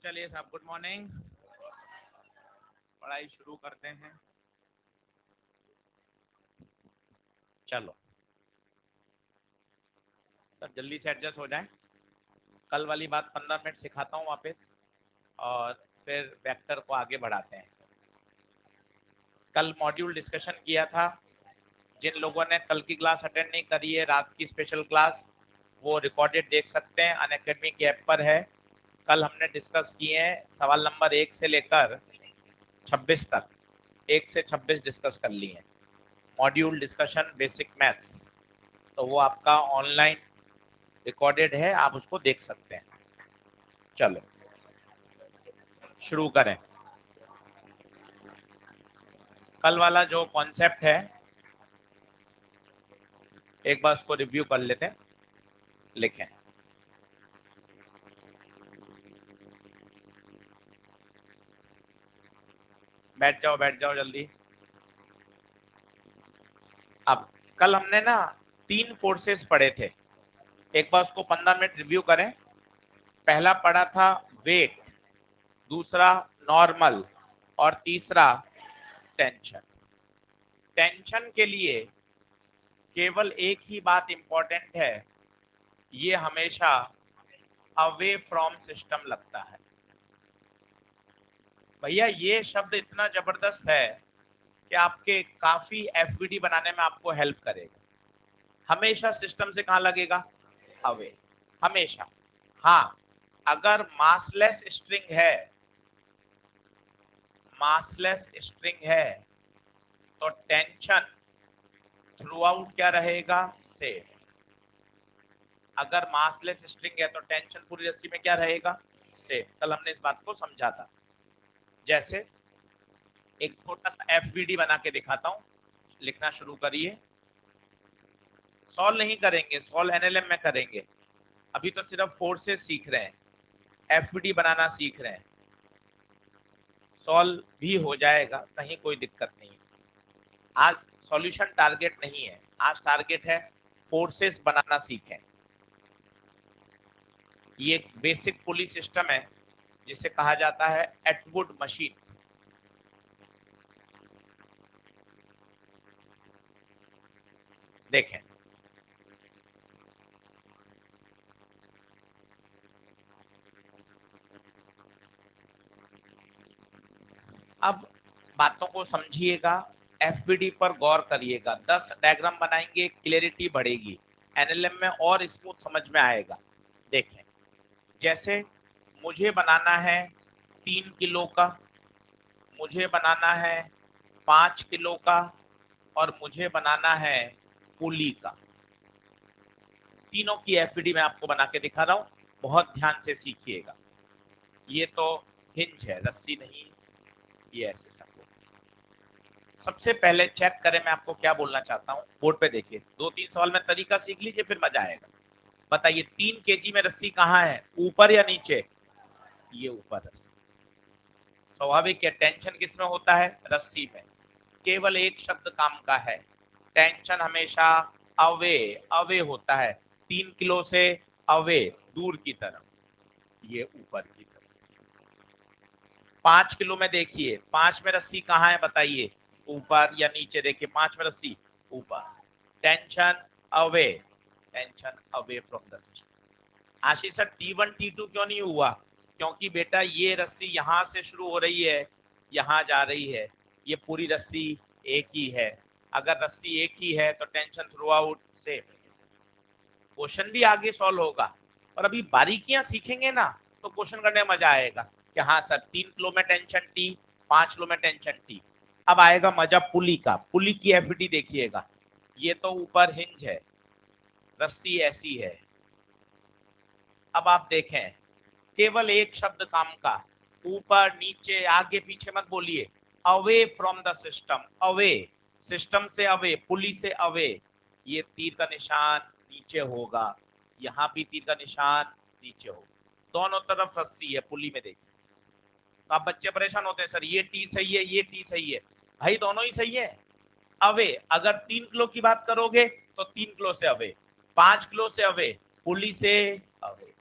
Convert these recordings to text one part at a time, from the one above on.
चलिए साहब, good morning. पढ़ाई शुरू करते हैं। चलो सब जल्दी से एडजस्ट हो जाए। कल वाली बात 15 मिनट सिखाता हूँ वापस, और फिर वेक्टर को आगे बढ़ाते हैं। कल मॉड्यूल डिस्कशन किया था। जिन लोगों ने कल की क्लास अटेंड नहीं करी है, रात की स्पेशल क्लास, वो रिकॉर्डेड देख सकते हैं, अनअकैडमी के ऐप पर है। कल हमने डिस्कस किए हैं सवाल नंबर 1 से लेकर 26 तक, 1 से 26 डिस्कस कर लिए हैं। मॉड्यूल डिस्कशन बेसिक मैथ्स, तो वो आपका ऑनलाइन रिकॉर्डेड है, आप उसको देख सकते हैं। चलो शुरू करें। कल वाला जो कॉन्सेप्ट है, एक बार उसको रिव्यू कर लेते हैं। लिखें, बैठ जाओ जल्दी। अब कल हमने ना 3 फोर्सेस पढ़े थे, एक बार उसको 15 मिनट रिव्यू करें। पहला पढ़ा था वेट, दूसरा नॉर्मल, और तीसरा टेंशन। टेंशन के लिए केवल एक ही बात इंपॉर्टेंट है, ये हमेशा अवे फ्रॉम सिस्टम लगता है। भैया ये शब्द इतना जबरदस्त है कि आपके काफी एफबीडी बनाने में आपको हेल्प करेगा। हमेशा सिस्टम से कहां लगेगा? अवे, हमेशा। हाँ, अगर मासलेस स्ट्रिंग है, मासलेस स्ट्रिंग है, तो टेंशन थ्रू आउट क्या रहेगा? सेम। अगर मासलेस स्ट्रिंग है तो टेंशन पूरी रस्सी में क्या रहेगा? सेम। कल हमने इस बात को समझा था। जैसे एक छोटा सा एफबीडी बना के दिखाता हूं, लिखना शुरू करिए। सॉल्व नहीं करेंगे, सॉल्व एनएलएम में करेंगे। अभी तो सिर्फ फोर्सेस सीख रहे हैं, एफबीडी बनाना सीख रहे हैं। सॉल्व भी हो जाएगा, कहीं कोई दिक्कत नहीं। आज सॉल्यूशन टारगेट नहीं है, आज टारगेट है फोर्सेस बनाना सीखें। ये एक बेसिक पुली सिस्टम है जिसे कहा जाता है एटवुड मशीन। देखें, अब बातों को समझिएगा, एफबीडी पर गौर करिएगा। 10 डायग्राम बनाएंगे, क्लियरिटी बढ़ेगी, एनएलएम में और स्मूथ समझ में आएगा। देखें, जैसे मुझे बनाना है 3 किलो का, मुझे बनाना है 5 किलो का, और मुझे बनाना है पुली का। तीनों की एफबीडी मैं आपको बना के दिखा रहा हूं, बहुत ध्यान से सीखिएगा। ये तो हिंज है, रस्सी नहीं। ये ऐसे सब। सबसे पहले चेक करें, मैं आपको क्या बोलना चाहता हूँ। बोर्ड पे देखिए, 2-3 सवाल में तरीका सीख लीजिए, फिर मजा आएगा। बताइए 3 केजी में रस्सी कहाँ है, ऊपर या नीचे? ये ऊपर रस्सी। स्वाभाविक है, टेंशन किसमें होता है? रस्सी में। केवल एक शब्द काम का है, टेंशन हमेशा अवे, अवे होता है। 3 किलो से अवे, दूर की तरफ, ये ऊपर की तरफ। 5 किलो में देखिए, 5 में रस्सी कहाँ है बताइए, ऊपर या नीचे? देखिए 5 में रस्सी ऊपर। Tension away, tension away from the system. Ashish sir T1 T2 क्यों नहीं हुआ? क्योंकि बेटा ये रस्सी यहाँ से शुरू हो रही है, यहाँ जा रही है, ये पूरी रस्सी एक ही है। अगर रस्सी एक ही है तो tension through out same. Question भी आगे सॉल्व होगा, और अभी बारीकियां सीखेंगे ना तो क्वेश्चन करने में मजा आएगा कि हाँ सर 3 किलो में टेंशन टी, 5 किलो में टेंशन टी। अब आएगा मजा पुली का। पुली की एफबीडी देखिएगा, ये तो ऊपर हिंज है, रस्सी ऐसी है। अब आप देखें, केवल एक शब्द काम का, ऊपर नीचे आगे पीछे मत बोलिए, away from the system. Away, system से अवे, पुली से अवे। ये तीर का निशान नीचे होगा, यहाँ भी तीर का निशान नीचे होगा, दोनों तरफ रस्सी है पुली में। देखिए तो आप बच्चे परेशान होते हैं, सर ये टी सही है, ये टी सही है। भाई दोनों ही सही है। अवे, अगर 3 किलो की बात करोगे तो 3 किलो से अवे, 5 किलो से अवे, पुली से अवे।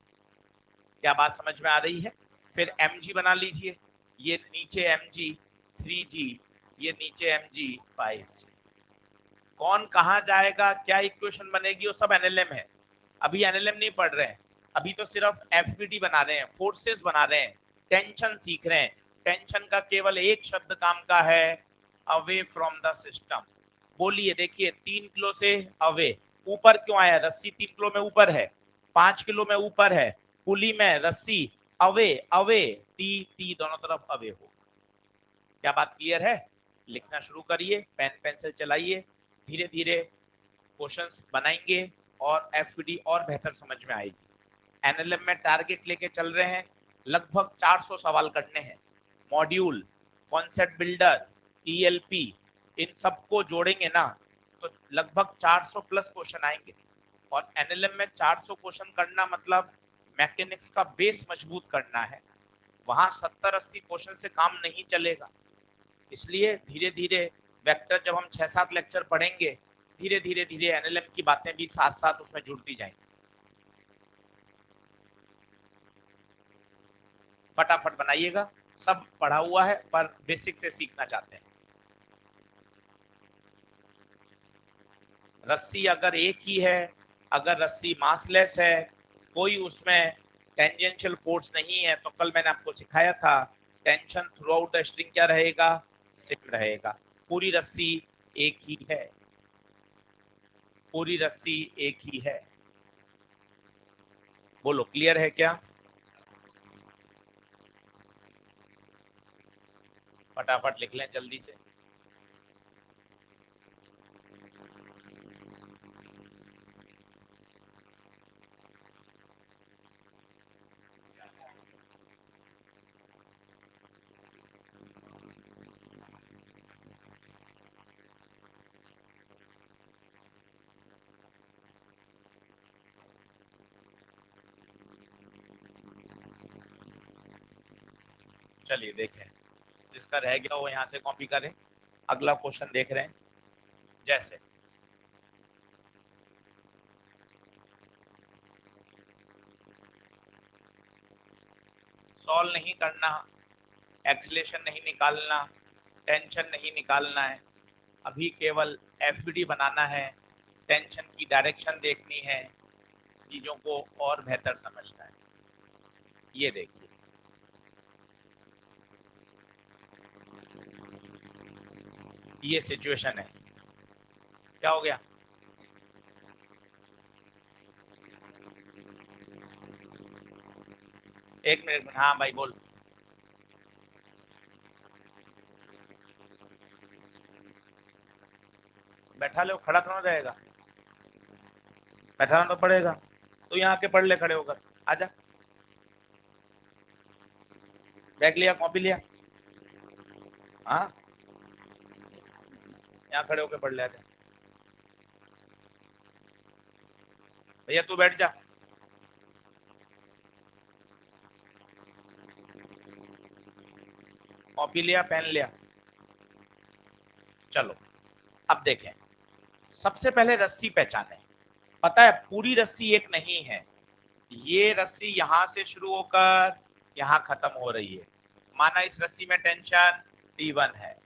क्या बात समझ में आ रही है? फिर mg बना लीजिए, ये नीचे mg 3g, ये नीचे mg 5g। कौन कहाँ जाएगा, क्या इक्वेशन बनेगी, वो सब एनएलएम है। अभी एनएलएम नहीं पढ़ रहे हैं, अभी तो सिर्फ एफबीडी बना रहे हैं, फोर्सेस बना रहे हैं, टेंशन सीख रहे हैं। टेंशन का केवल एक शब्द काम का है, अवे फ्रॉम द सिस्टम। बोलिए, देखिए 3 किलो से अवे, ऊपर क्यों आया, रस्सी 3 किलो में ऊपर है, 5 किलो में ऊपर है, पुली में रस्सी, अवे अवे, टी टी दोनों तरफ अवे हो। क्या बात क्लियर है? लिखना शुरू करिए, पेन पेंसिल चलाइए, धीरे धीरे क्वेश्चंस बनाएंगे और एफबीडी और बेहतर समझ में आएगी। एनएलएम में टारगेट लेके चल रहे हैं, लगभग 400 सवाल करने हैं। मॉड्यूल, कॉन्सेप्ट बिल्डर, टीएलपी, इन सबको जोड़ेंगे ना तो लगभग 400 प्लस क्वेश्चन आएंगे। और एनएलएम में 400 क्वेश्चन करना मतलब मैकेनिक्स का बेस मजबूत करना है, वहां 70-80 क्वेश्चन से काम नहीं चलेगा। इसलिए धीरे धीरे वेक्टर, जब हम 6-7 लेक्चर पढ़ेंगे, धीरे धीरे धीरे एनएलएम की बातें भी साथ साथ उसमें जुड़ती जाएंगी। फटाफट बनाइएगा, सब पढ़ा हुआ है पर बेसिक से सीखना चाहते हैं। रस्सी अगर एक ही है, अगर रस्सी मासलेस है, कोई उसमें टेंजेंशियल फोर्स नहीं है, तो कल मैंने आपको सिखाया था tension through out the string क्या रहेगा, सेम रहेगा। पूरी रस्सी एक ही है, पूरी रस्सी एक ही है। बोलो, क्लियर है क्या? फटाफट लिख लें जल्दी से। चलिए देखें, जिसका रह गया वो यहाँ से कॉपी करें। अगला क्वेश्चन देख रहे हैं, जैसे सॉल्व नहीं करना, एक्सीलरेशन नहीं निकालना, टेंशन नहीं निकालना है, अभी केवल एफबीडी बनाना है, टेंशन की डायरेक्शन देखनी है, चीजों को और बेहतर समझना है। ये देखिए, ये सिचुएशन है। क्या हो गया? एक मिनट, हाँ भाई बोल। बैठा लो, खड़ा थोड़ा रहेगा, बैठाना तो पड़ेगा। तो यहाँ के पढ़ ले खड़े होकर, आजा। बैग लिया, कॉपी लिया, हाँ यहाँ खड़े होकर पढ़ ले, आजा भैया, तू बैठ जा। कॉपी लिया, पेन लिया, चलो अब देखें। सबसे पहले रस्सी पहचाने। पता है पूरी रस्सी एक नहीं है, ये रस्सी यहां से शुरू होकर यहां खत्म हो रही है, माना इस रस्सी में टेंशन T1 है।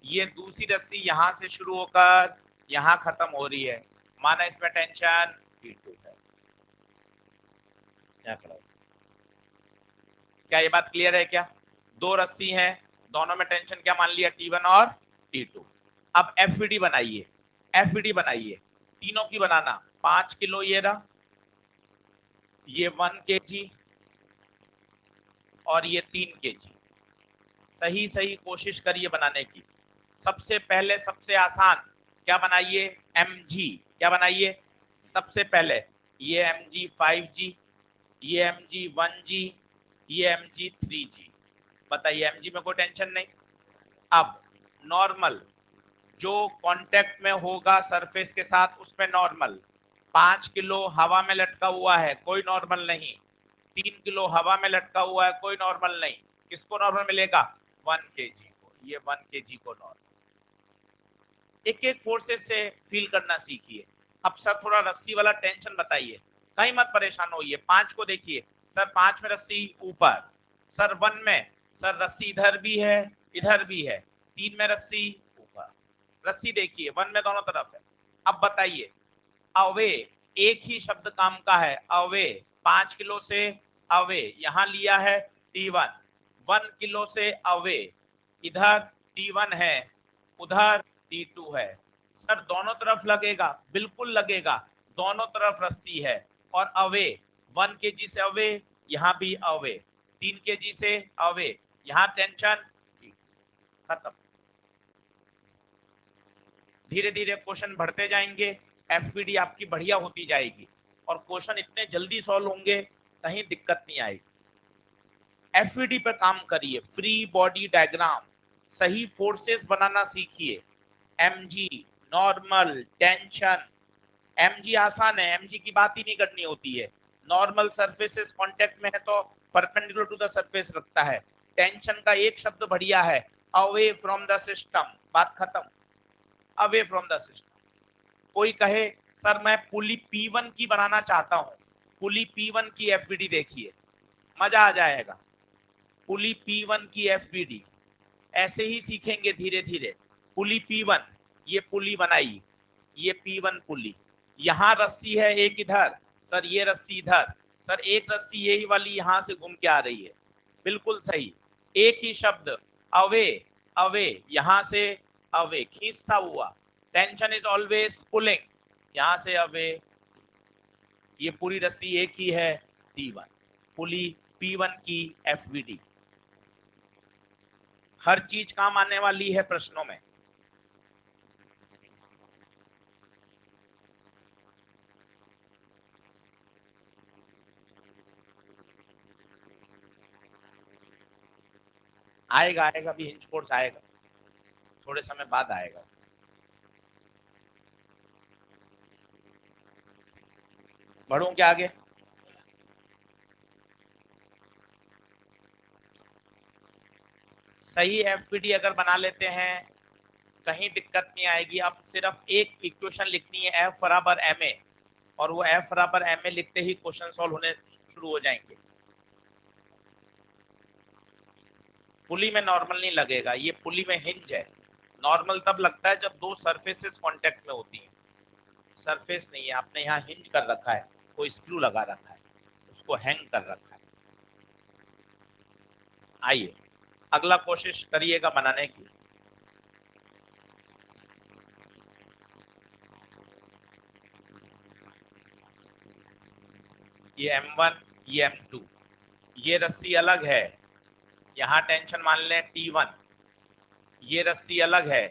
ये दूसरी रस्सी यहां से शुरू होकर यहां खत्म हो रही है, माना इसमें टेंशन T2 है। क्या ये बात क्लियर है क्या? दो रस्सी हैं, दोनों में टेंशन क्या मान लिया, T1 और T2। अब एफबीडी बनाइए, एफबीडी बनाइए, तीनों की बनाना। 5 किलो ये रहा, ये 1 kg और ये 3 kg। सही सही कोशिश करिए बनाने की। सबसे पहले सबसे आसान क्या बनाइए, mg। क्या बनाइए सबसे पहले, ये mg 5g, ये mg 1g, ये mg 3g। बताइए mg में कोई टेंशन नहीं। अब नॉर्मल जो कांटेक्ट में होगा सरफेस के साथ उसमें नॉर्मल, 5 किलो हवा में लटका हुआ है, कोई नॉर्मल नहीं। 3 किलो हवा में लटका हुआ है, कोई नॉर्मल नहीं। किसको नॉर्मल मिलेगा, 1 kg को, ये 1 kg को नॉर्मल। एक एक फोर्सेस से फील करना सीखिए। अब सर थोड़ा रस्सी वाला टेंशन बताइए, कहीं मत परेशान होइए। 5 को देखिए, सर 5 में रस्सी ऊपर, सर 1 में सर रस्सी इधर भी है इधर भी है, 3 में रस्सी ऊपर, रस्सी देखिए 1 में दोनों तरफ है। अब बताइए अवे, एक ही शब्द काम का है अवे, 5 किलो से अवे, यहां लिया है T1, 1 किलो से अवे, इधर T1 है उधर T2 है। सर दोनों तरफ लगेगा, बिल्कुल लगेगा, दोनों तरफ रस्सी है और अवे, 1 kg से अवे, यहाँ भी अवे, 3 kg से अवे, यहाँ टेंशन खत्म। धीरे धीरे क्वेश्चन बढ़ते जाएंगे, एफपीडी आपकी बढ़िया होती जाएगी और क्वेश्चन इतने जल्दी सॉल्व होंगे कहीं दिक्कत नहीं आएगी। एफपीडी पर काम करिए, फ्री बॉडी डायग्राम, सही फोर्सेस बनाना सीखिए, एमजी, नॉर्मल, टेंशन। एमजी आसान है, एमजी की बात ही नहीं करनी होती है। नॉर्मल सरफेसेस कांटेक्ट में है तो परपेंडिकुलर टू द सरफेस रखता है। टेंशन का एक शब्द बढ़िया है, अवे फ्रॉम द सिस्टम, बात खत्म, अवे फ्रॉम द सिस्टम। कोई कहे सर मैं पुली P1 की बनाना चाहता हूं, पुली P1 की एफबीडी देखिए, मजा आ जाएगा। पुली P1 की एफबीडी ऐसे ही सीखेंगे धीरे धीरे। पुली P1, ये पुली बनाई, ये P1 पुली, यहाँ रस्सी है एक इधर, सर ये रस्सी इधर, सर एक रस्सी यही वाली यहां से घूम के आ रही है, बिल्कुल सही। एक ही शब्द अवे, अवे, यहां से अवे, खींचता हुआ, टेंशन इज ऑलवेज पुलिंग, यहां से अवे, ये पूरी रस्सी एक ही है T1, पुली P1 की एफबीडी। हर चीज काम आने वाली है प्रश्नों में। आएगा आएगा भी, हिंज कोर्स आएगा, थोड़े समय बाद आएगा। बढ़ूं क्या आगे? सही एफपीडी अगर बना लेते हैं कहीं दिक्कत नहीं आएगी। अब सिर्फ एक इक्वेशन लिखनी है, F बराबर ma, और वो F बराबर ma लिखते ही क्वेश्चन सॉल्व होने शुरू हो जाएंगे। पुली में नॉर्मल नहीं लगेगा, ये पुली में हिंज है। नॉर्मल तब लगता है जब दो सरफेसेस कांटेक्ट में होती हैं, सरफेस नहीं है, आपने यहाँ हिंज कर रखा है, कोई स्क्रू लगा रखा है, उसको हैंग कर रखा है। आइए अगला कोशिश करिएगा बनाने की। ये M1, ये M2, ये रस्सी अलग है, यहाँ टेंशन मान लें T1, ये रस्सी अलग है,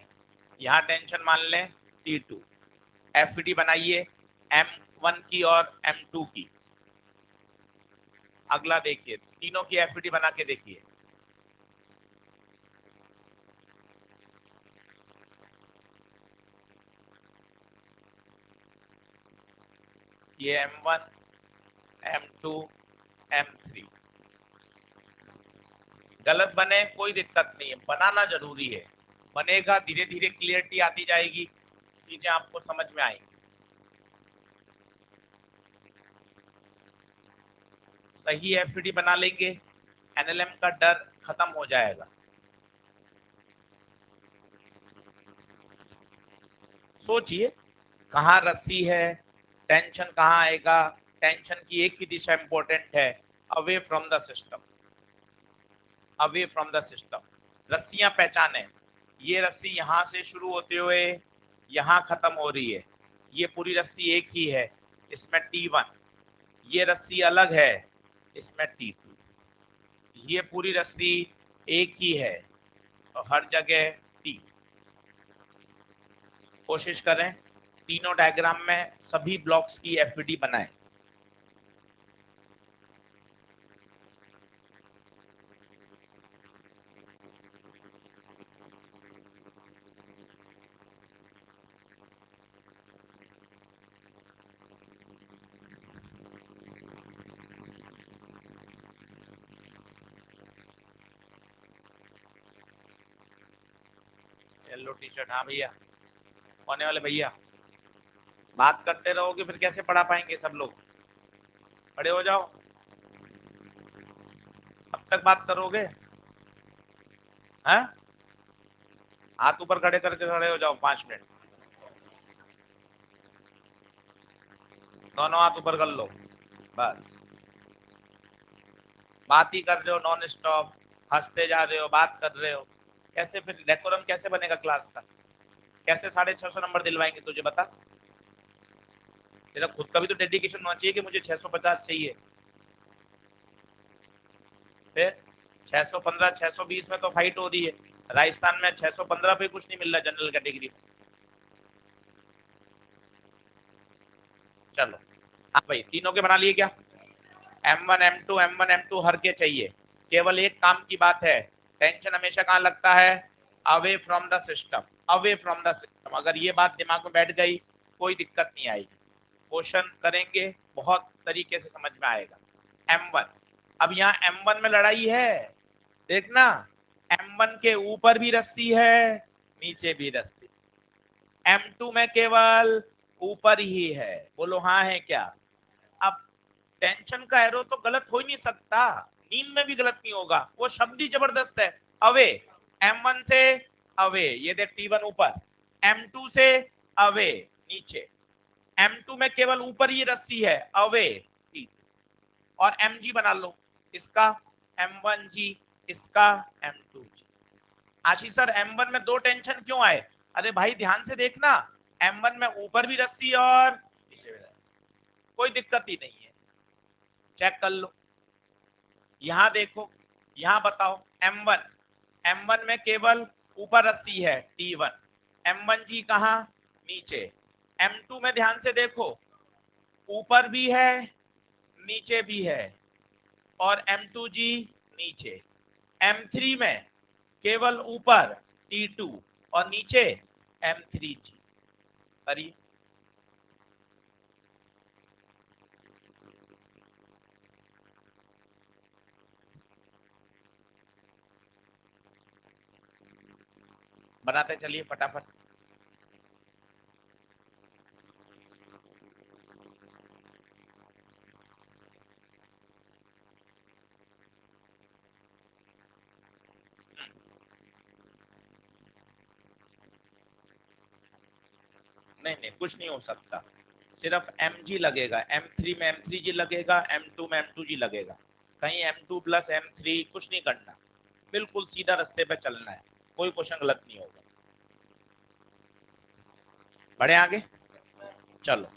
यहाँ टेंशन मान लें T2। एफडी बनाइए M1 की और M2 की। अगला देखिए, तीनों की एफडी बना के देखिए। ये M1, M2, M3, गलत बने कोई दिक्कत नहीं है, बनाना जरूरी है, बनेगा धीरे धीरे क्लियरिटी आती जाएगी, चीजें आपको समझ में आएंगी। सही एफडी बना लेंगे, एनएलएम का डर खत्म हो जाएगा। सोचिए कहाँ रस्सी है, टेंशन कहाँ आएगा, टेंशन की एक ही दिशा इंपॉर्टेंट है, away from the system, away from the system. रस्सियां पहचाने, ये रस्सी यहां से शुरू होते हुए यहां खत्म हो रही है, ये पूरी रस्सी एक ही है, इसमें T1, ये रस्सी अलग है, इसमें T2, ये पूरी रस्सी एक ही है तो हर जगह T। कोशिश करें तीनों डायग्राम में सभी ब्लॉक्स की एफडी बनाएं। येलो टी शर्ट, हाँ भैया, होने वाले भैया, बात करते रहोगे फिर कैसे पढ़ा पाएंगे सब लोग, खड़े हो जाओ। अब तक बात करोगे? हाँ, हाथ ऊपर खड़े करके खड़े हो जाओ 5 मिनट, दोनों हाथ ऊपर कर लो, बस बात ही कर रहे हो नॉन स्टॉप, हंसते जा रहे हो, बात कर रहे हो, कैसे फिर डेकोरम कैसे बनेगा क्लास का? कैसे 650 नंबर दिलवाएंगे तुझे बता? तेरा खुद का भी तो डेडिकेशन होना चाहिए कि मुझे 650 चाहिए। फिर 615 620 में तो फाइट हो रही है, राजस्थान में 615 पे कुछ नहीं मिल रहा जनरल कैटेगरी में। चलो हाँ भाई, तीनों के बना लिए क्या? M1 M2 M1 M2 हर के चाहिए। केवल एक काम की बात है, टेंशन हमेशा कहाँ लगता है? Away from the system, away from the system. अगर ये बात दिमाग में बैठ गई, कोई दिक्कत नहीं आएगी, क्वेश्चन करेंगे बहुत तरीके से समझ में आएगा। M1, अब यहाँ M1 में लड़ाई है, देखना, M1 के ऊपर भी रस्सी है, नीचे भी रस्सी। M2 में केवल ऊपर ही है, बोलो हाँ है क्या? अब टेंशन का एरो तो गलत हो ही नहीं सकता, नींद में भी गलत नहीं होगा, वो शब्द ही जबरदस्त है। अवे, M1 से अवे, ये देख T1 ऊपर, M2 से अवे नीचे, M2 में केवल ऊपर ही रस्सी है, अवे, और Mg बना लो, इसका M1G, इसका M2G। आशीष सर M1 में दो टेंशन क्यों आए? अरे भाई ध्यान से देखना, M1 में ऊपर भी रस्सी और नीचे भी रस्सी, कोई दिक्कत ही नहीं है, चेक कर लो। यहां देखो, यहां बताओ, M1 में केवल ऊपर रस्सी है T1, M1G कहां? नीचे। M2 में ध्यान से देखो, ऊपर भी है नीचे भी है, और M2G नीचे। M3 में केवल ऊपर T2 और नीचे M3G। करिए, बनाते चलिए फटाफट। नहीं नहीं, कुछ नहीं हो सकता, सिर्फ Mg लगेगा, M3 में M3G लगेगा, M2 में M2G लगेगा, कहीं M2 प्लस M3 कुछ नहीं करना, बिल्कुल सीधा रास्ते पे चलना है, कोई क्वेश्चन गलत नहीं होगा। बढ़े आगे, चलो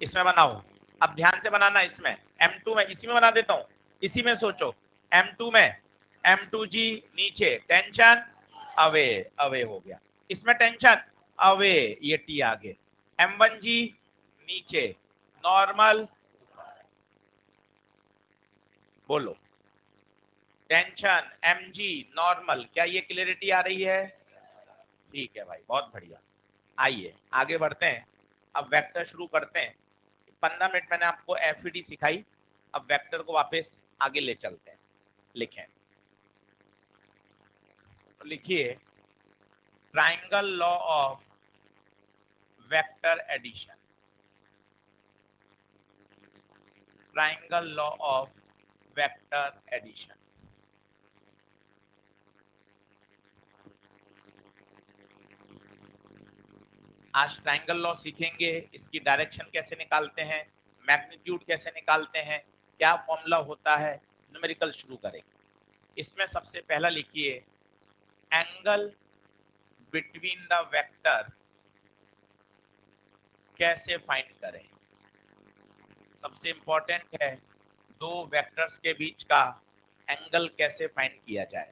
इसमें बनाओ, अब ध्यान से बनाना, इसमें M2 में, इसी में बना देता हूं, इसी में सोचो, M2 में M2G नीचे, टेंशन अवे, अवे हो गया, इसमें टेंशन अवे, ये T आगे, M1G नीचे, नॉर्मल, बोलो, टेंशन Mg नॉर्मल, क्या ये क्लियरिटी आ रही है? ठीक है भाई, बहुत बढ़िया। आइए आगे बढ़ते हैं, अब वेक्टर शुरू करते हैं। 15 मिनट मैंने आपको एफईडी सिखाई, अब वेक्टर को वापस आगे ले चलते हैं। लिखें, तो लिखिए, triangle law of vector addition, triangle law of vector addition. आज ट्राइंगल लॉ सीखेंगे, इसकी डायरेक्शन कैसे निकालते हैं, मैग्नीट्यूड कैसे निकालते हैं, क्या फॉर्मूला होता है, न्यूमेरिकल शुरू करेंगे। इसमें सबसे पहला लिखिए, एंगल बिटवीन द वेक्टर कैसे फाइंड करें। सबसे इंपॉर्टेंट है, दो वेक्टर्स के बीच का एंगल कैसे फाइंड किया जाए।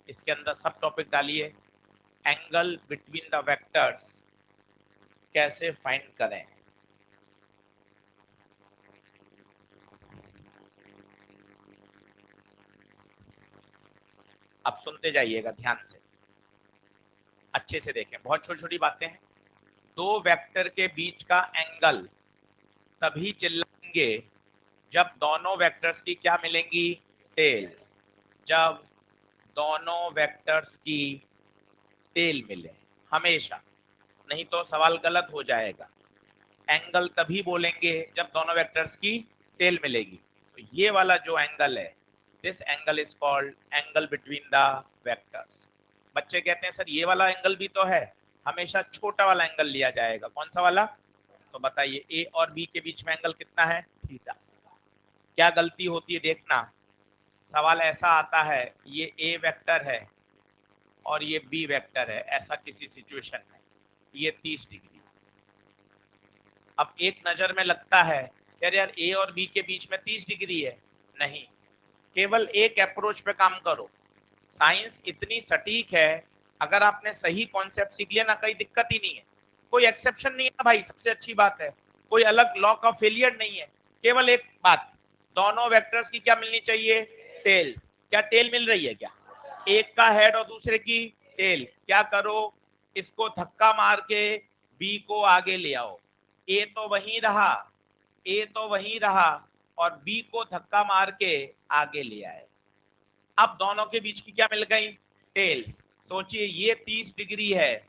इसके अंदर सब टॉपिक डालिए, एंगल बिटवीन द वेक्टर्स कैसे फाइंड करें। अब सुनते जाइएगा ध्यान से, अच्छे से देखें, बहुत छोटी छोटी बातें हैं। दो वेक्टर के बीच का एंगल तभी चिल्लाएंगे जब दोनों वेक्टर्स की क्या मिलेंगी? टेल्स। जब दोनों वेक्टर्स की टेल मिले, हमेशा, नहीं तो सवाल गलत हो जाएगा। एंगल तभी बोलेंगे जब दोनों वेक्टर्स की टेल मिलेगी। तो ये वाला जो एंगल है, this angle is called angle between the vectors. बच्चे कहते हैं सर ये वाला एंगल भी तो है, हमेशा छोटा वाला एंगल लिया जाएगा, कौन सा वाला? तो बताइए ए और बी के बीच में एंगल कितना है? थीटा। क्या गलती होती है देखना, सवाल ऐसा आता है ये ए वेक्टर है और ये बी वेक्टर है, ऐसा किसी सिचुएशन में ये 30 डिग्री। अब एक नजर में लगता है यार ए और बी के बीच में 30 डिग्री है, नहीं, केवल एक अप्रोच पे काम करो। साइंस इतनी सटीक है, अगर आपने सही कॉन्सेप्ट सीख लिया ना, कोई दिक्कत ही नहीं है, कोई एक्सेप्शन नहीं है ना भाई, सबसे अच्छी बात है, कोई अलग लॉ का फेलियर नहीं है। केवल एक बात, दोनों वेक्टर्स की क्या मिलनी चाहिए? टेल्स। क्या टेल मिल रही है क्या? एक का हेड और दूसरे की टेल। क्या करो, इसको धक्का मार के बी को आगे ले आओ। ए तो वहीं रहा, ए तो वहीं रहा और बी को धक्का मार के आगे ले आए। अब दोनों के बीच की क्या मिल गई? टेल्स। सोचिए ये 30 डिग्री है,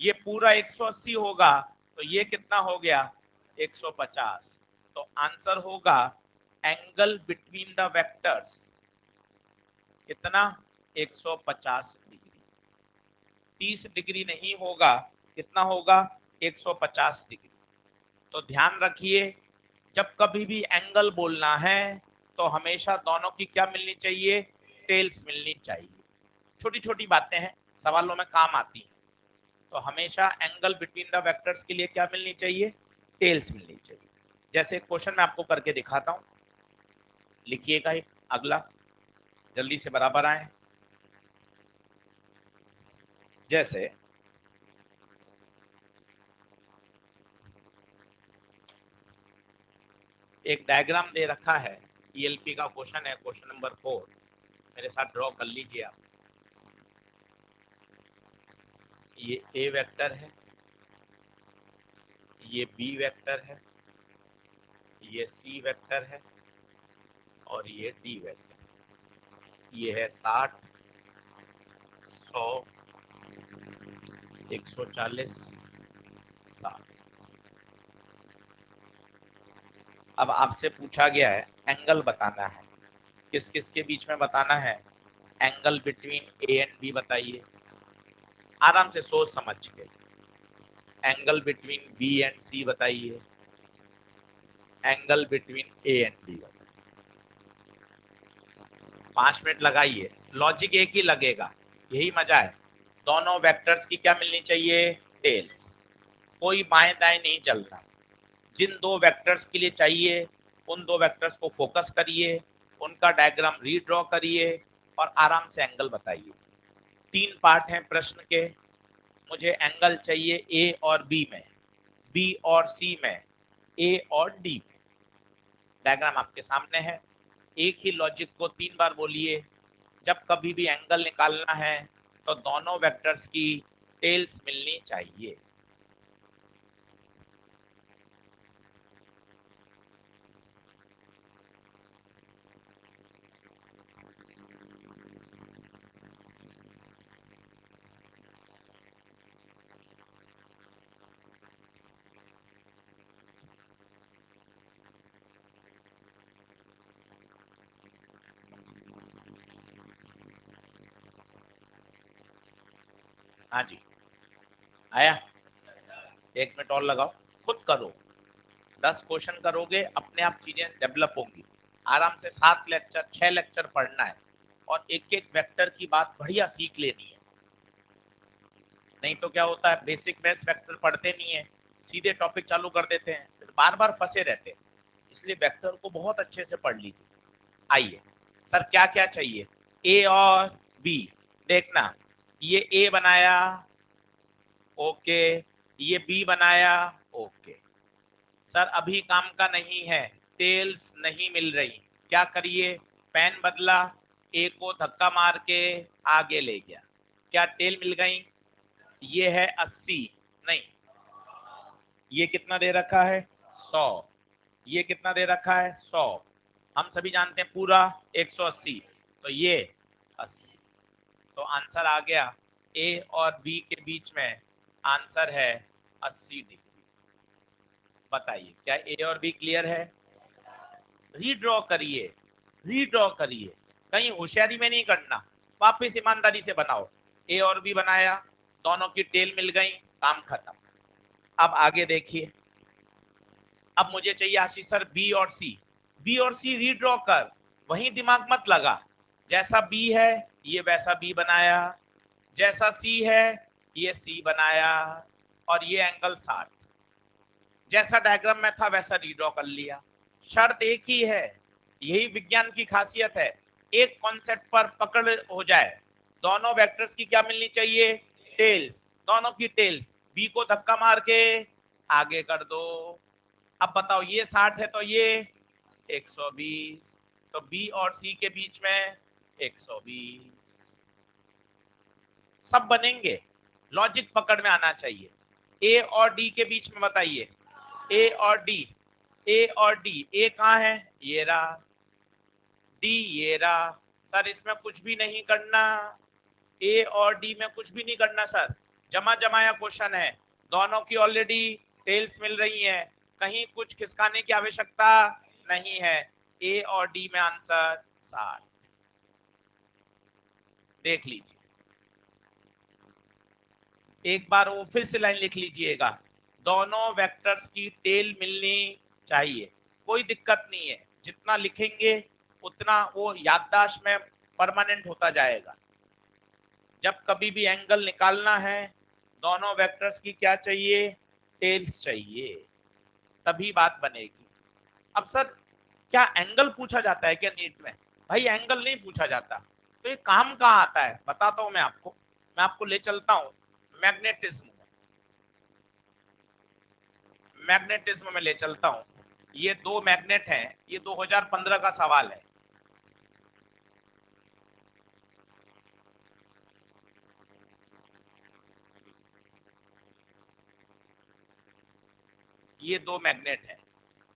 ये पूरा 180 होगा, तो ये कितना हो गया? 150। तो आंसर होगा एंगल बिटवीन द वेक्टर्स कितना? 150 डिग्री। 30 डिग्री नहीं होगा, कितना होगा? 150 डिग्री। तो ध्यान रखिए, जब कभी भी एंगल बोलना है तो हमेशा दोनों की क्या मिलनी चाहिए? टेल्स मिलनी चाहिए। छोटी छोटी बातें हैं, सवालों में काम आती हैं। तो हमेशा एंगल बिटवीन द वेक्टर्स के लिए क्या मिलनी चाहिए? टेल्स मिलनी चाहिए। जैसे क्वेश्चन मैं आपको करके दिखाता हूं, लिखिएगा एक अगला, जल्दी से बराबर आए। जैसे एक डायग्राम दे रखा है, ईएलपी का क्वेश्चन है, क्वेश्चन नंबर 4, मेरे साथ ड्रॉ कर लीजिए आप। ये ए वेक्टर है, ये बी वेक्टर है, ये सी वेक्टर है और ये डी वेक्टर। ये है 60, 100, 140, 60। अब आपसे पूछा गया है एंगल बताना है, किस किस के बीच में बताना है? Angle between A and B बताइए, आराम से सोच समझ के। Angle between B and C बताइए, angle between A and B बताइए। 5 मिनट लगाइए, लॉजिक एक ही लगेगा, यही मजा है। दोनों वेक्टर्स की क्या मिलनी चाहिए? टेल्स। कोई बाएं दाएं नहीं चलना, जिन दो वेक्टर्स के लिए चाहिए उन दो वेक्टर्स को फोकस करिए, उनका डायग्राम रीड्रॉ करिए और आराम से एंगल बताइए। 3 पार्ट हैं प्रश्न के, मुझे एंगल चाहिए ए और बी में, बी और सी में, ए और डी में। डायग्राम आपके सामने है, एक ही लॉजिक को 3 बार बोलिए। जब कभी भी एंगल निकालना है तो दोनों वेक्टर्स की टेल्स मिलनी चाहिए। हाँ जी, आया? 1 मिनट और लगाओ, खुद करो। 10 क्वेश्चन करोगे, अपने आप चीजें डेवलप होंगी। आराम से 7 लेक्चर 6 लेक्चर पढ़ना है और एक एक वेक्टर की बात बढ़िया सीख लेनी है। नहीं तो क्या होता है, बेसिक मैथ्स वेक्टर पढ़ते नहीं है, सीधे टॉपिक चालू कर देते हैं, फिर बार बार फंसे रहते हैं। इसलिए वेक्टर को बहुत अच्छे से पढ़ लीजिए। आइए, सर क्या क्या चाहिए? ए और बी। देखना, ये ए बनाया, ओके, ये बी बनाया, ओके। सर अभी काम का नहीं है, टेल्स नहीं मिल रही, क्या करिए? पेन बदला, ए को धक्का मार के आगे ले गया, क्या टेल मिल गई? ये है 80, नहीं, ये कितना दे रखा है? 100। ये कितना दे रखा है? 100। हम सभी जानते हैं पूरा 180, तो ये 80। तो आंसर आ गया, ए और बी के बीच में आंसर है 80 डिग्री। बताइए क्या ए और बी क्लियर है? रीड्रॉ करिए, रीड्रॉ करिए, कहीं होशियारी में नहीं करना, वापस ईमानदारी से बनाओ। ए और बी बनाया, दोनों की टेल मिल गई, काम खत्म। अब आगे देखिए, अब मुझे चाहिए आशीष सर बी और सी। बी और सी रीड्रॉ कर, वहीं दिमाग मत लगा, जैसा बी है ये वैसा बी बनाया, जैसा सी है ये सी बनाया, और ये एंगल 60, जैसा डायग्राम में था वैसा रीड्रॉ कर लिया। शर्त एक ही है, यही विज्ञान की खासियत है, एक कॉन्सेप्ट पर पकड़ हो जाए। दोनों वेक्टर्स की क्या मिलनी चाहिए, टेल्स, दोनों की टेल्स। बी को धक्का मार के आगे कर दो। अब बताओ ये 60 है तो ये 120, तो बी और सी के बीच में 120, सब बनेंगे। लॉजिक पकड़ में आना चाहिए। ए और डी के बीच में बताइए, ए और डी, ए और डी, ए कहाँ है, ये रहा, डी ये रहा। सर इसमें कुछ भी नहीं करना, ए और डी में कुछ भी नहीं करना सर, जमा जमाया क्वेश्चन है, दोनों की ऑलरेडी टेल्स मिल रही हैं, कहीं कुछ खिसकाने की आवश्यकता नहीं है। ए और डी में आंसर 60। देख लीजिए एक बार वो फिर से लाइन लिख लीजिएगा, दोनों वेक्टर्स की टेल मिलनी चाहिए, कोई दिक्कत नहीं है, जितना लिखेंगे उतना वो याददाश्त में परमानेंट होता जाएगा। जब कभी भी एंगल निकालना है, दोनों वेक्टर्स की क्या चाहिए, टेल्स चाहिए, तभी बात बनेगी। अब सर क्या एंगल पूछा जाता है क्या नीट में, भाई एंगल नहीं पूछा जाता, तो ये काम कहाँ आता है बताता हूं मैं आपको ले चलता हूं मैग्नेटिज्म में, मैग्नेटिज्म में ले चलता हूं। ये दो मैग्नेट हैं, ये 2015 का सवाल है। ये दो मैग्नेट हैं,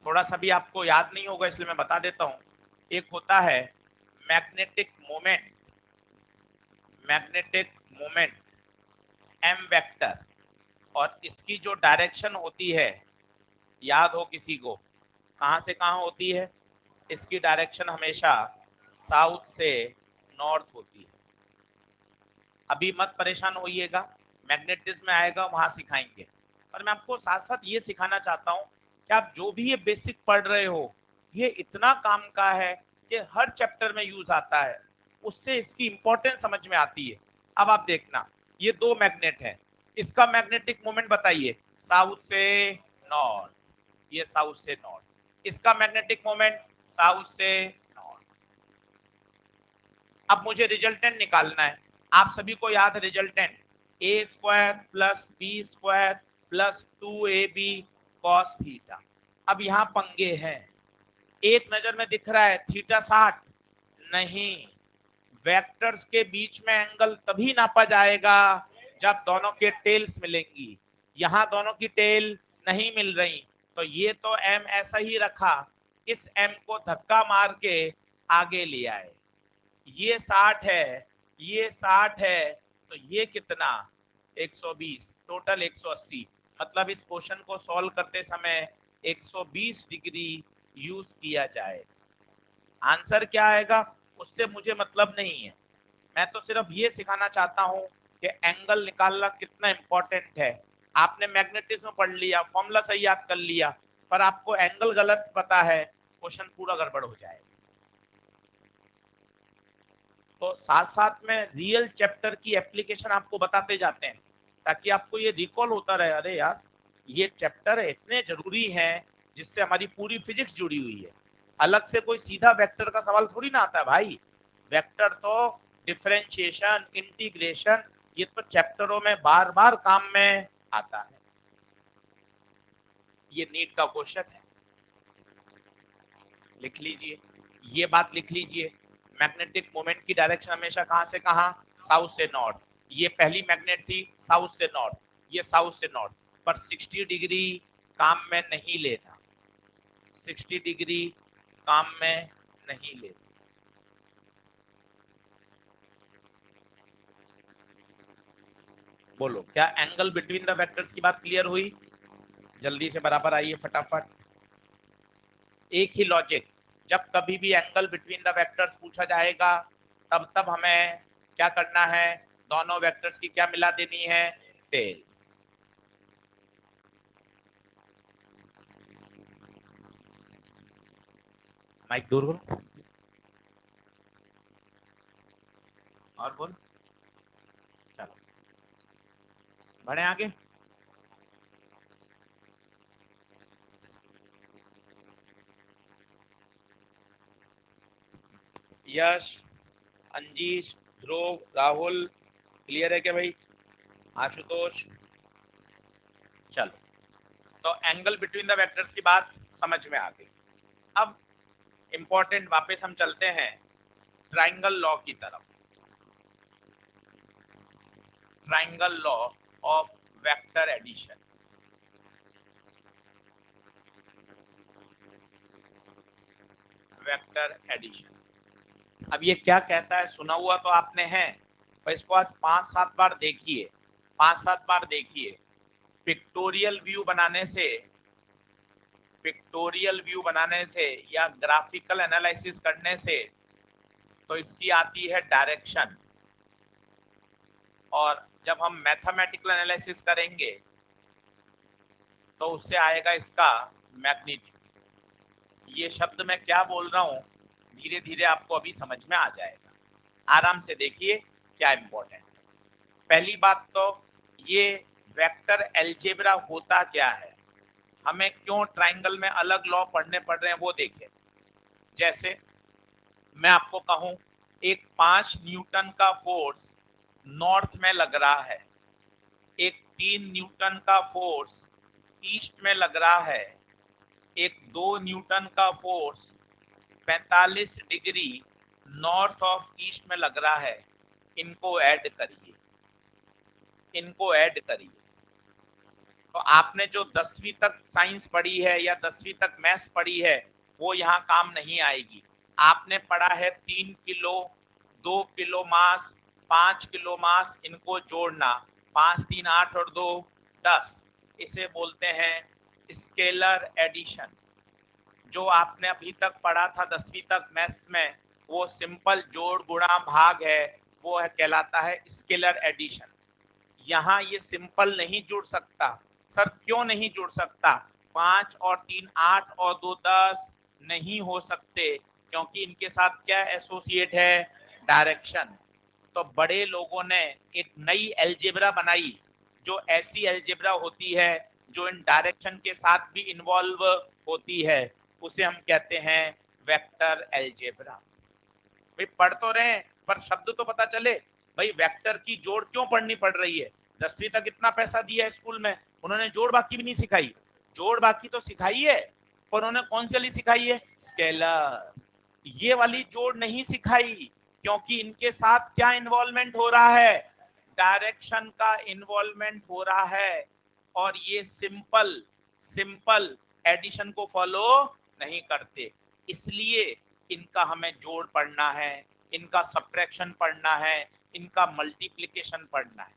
थोड़ा सा भी आपको याद नहीं होगा इसलिए मैं बता देता हूं। एक होता है magnetic moment, magnetic moment M vector, और इसकी जो डायरेक्शन होती है, याद हो किसी को, कहां से कहां होती है, इसकी डायरेक्शन हमेशा साउथ से नॉर्थ होती है। अभी मत परेशान होइएगा, मैग्नेटिज्म में आएगा वहां सिखाएंगे, पर मैं आपको साथ साथ ये सिखाना चाहता हूँ कि आप जो भी ये बेसिक पढ़ रहे हो, ये इतना काम का है कि हर चैप्टर में यूज आता है, उससे इसकी इंपॉर्टेंस समझ में आती है। अब आप देखना, ये दो मैग्नेट हैं, इसका मैग्नेटिक मोमेंट बताइए, साउथ से नॉर्थ, ये साउथ से नॉर्थ, इसका मैग्नेटिक मोमेंट साउथ से नॉर्थ। अब मुझे रिजल्टेंट निकालना है, आप सभी को याद है resultant, A square plus B square plus 2ab cos theta. अब यहाँ पंगे हैं, एक नजर में दिख रहा है थीटा 60, नहीं, वेक्टर्स के बीच में एंगल तभी नापा जाएगा जब दोनों के टेल्स मिलेंगी, यहाँ दोनों की टेल नहीं मिल रही, तो ये तो एम ऐसा ही रखा, इस एम को धक्का मार के आगे ले आए, ये 60 है, ये 60 है, तो ये कितना 120, टोटल 180, मतलब इस क्वेश्चन को सॉल्व करते समय 120 डिग्री यूज किया जाए। आंसर क्या आएगा उससे मुझे मतलब नहीं है, मैं तो सिर्फ ये सिखाना चाहता हूं कि एंगल निकालना कितना इंपॉर्टेंट है। आपने मैग्नेटिज्म पढ़ लिया, फॉर्मूला सही याद कर लिया, पर आपको एंगल गलत पता है, क्वेश्चन पूरा गड़बड़ हो जाएगा। तो साथ साथ में रियल चैप्टर की एप्लीकेशन आपको बताते जाते हैं, ताकि आपको ये रिकॉल होता रहे, अरे यार ये चैप्टर इतने जरूरी हैं जिससे हमारी पूरी फिजिक्स जुड़ी हुई है। अलग से कोई सीधा वेक्टर का सवाल थोड़ी ना आता है भाई, वेक्टर तो डिफरेंशिएशन, इंटीग्रेशन, ये तो चैप्टरों में बार बार काम में आता है। ये नीट का क्वेश्चन है, लिख लीजिए, ये बात लिख लीजिए, मैग्नेटिक मोमेंट की डायरेक्शन हमेशा कहां से कहां, साउथ से नॉर्थ, ये पहली मैग्नेट थी साउथ से नॉर्थ, ये साउथ से नॉर्थ, पर 60 डिग्री काम में नहीं लेना, 60 डिग्री काम में नहीं लेना। बोलो क्या एंगल बिटवीन द वेक्टर्स की बात क्लियर हुई, जल्दी से बराबर आइए फटाफट। एक ही लॉजिक, जब कभी भी एंगल बिटवीन द वेक्टर्स पूछा जाएगा तब हमें क्या करना है, दोनों वेक्टर्स की क्या मिला देनी है, टेल्स। माइक दूर करो और बोल, चलो बढ़े आगे। यश, अंजीश, ध्रुव, राहुल क्लियर है क्या भाई? आशुतोष, चलो तो एंगल बिटवीन द वेक्टर्स की बात समझ में आ गई। अब इंपॉर्टेंट वापस हम चलते हैं ट्राइंगल लॉ की तरफ। Triangle law of vector addition. Vector addition, अब ये क्या कहता है, सुना हुआ तो आपने है, पर इसको आज 5-7 बार देखिए, 5-7 बार देखिए। पिक्टोरियल व्यू बनाने से, पिक्टोरियल व्यू बनाने से या ग्राफिकल एनालिसिस करने से तो इसकी आती है डायरेक्शन, और जब हम मैथमेटिकल एनालिसिस करेंगे तो उससे आएगा इसका मैग्नीट्यूड। ये शब्द मैं क्या बोल रहा हूं धीरे धीरे आपको अभी समझ में आ जाएगा, आराम से देखिए क्या इंपॉर्टेंट है। पहली बात तो ये वेक्टर अलजेब्रा होता क्या है, हमें क्यों ट्राइंगल में अलग लॉ पढ़ने पड़ रहे हैं वो देखें। जैसे मैं आपको कहूं एक 5 न्यूटन का फोर्स नॉर्थ में लग रहा है, एक 3 न्यूटन का फोर्स ईस्ट में लग रहा है, एक 2 न्यूटन का force 45 degree north of east में लग रहा है। इनको ऐड करिए, इनको ऐड करिए। तो आपने जो 10वीं तक साइंस पढ़ी है या 10वीं तक मैथ्स पढ़ी है वो यहाँ काम नहीं आएगी। आपने पढ़ा है 3 किलो, 2 किलो मास, 5 किलो मास, इनको जोड़ना, 5 3 8 और 2 10, इसे बोलते हैं स्केलर एडिशन। जो आपने अभी तक पढ़ा था 10वीं तक मैथ्स में वो सिंपल जोड़ गुणा भाग है, वो है कहलाता है स्केलर एडिशन। यहाँ ये सिंपल नहीं जुड़ सकता। सर क्यों नहीं जुड़ सकता? 5 और 3 8 और 2 10 नहीं हो सकते, क्योंकि इनके साथ क्या एसोसिएट है, डायरेक्शन। तो बड़े लोगों ने एक नई अलजेब्रा बनाई, जो ऐसी अलजेब्रा होती है जो इन डायरेक्शन के साथ भी इन्वॉल्व होती है, उसे हम कहते हैं वेक्टर अलजेब्रा। भाई पढ़ तो रहे हैं पर शब्द तो पता चले। भाई वेक्टर की जोड़ क्यों पढ़नी पड़ रही है? 10वीं तक इतना पैसा दिया है स्कूल में, उन्होंने जोड़ बाकी भी नहीं सिखाई। जोड़ बाकी तो सिखाई है पर उन्होंने कौन सी वाली सिखाई है, स्केलर। ये वाली जोड़ नहीं सिखाई, क्योंकि इनके साथ क्या इन्वॉल्वमेंट हो रहा है, डायरेक्शन का इन्वॉल्वमेंट हो रहा है। और ये सिंपल सिंपल एडिशन को फॉलो नहीं करते, इसलिए इनका हमें जोड़ पढ़ना है, इनका सब्ट्रैक्शन पढ़ना है, इनका मल्टीप्लिकेशन पढ़ना है।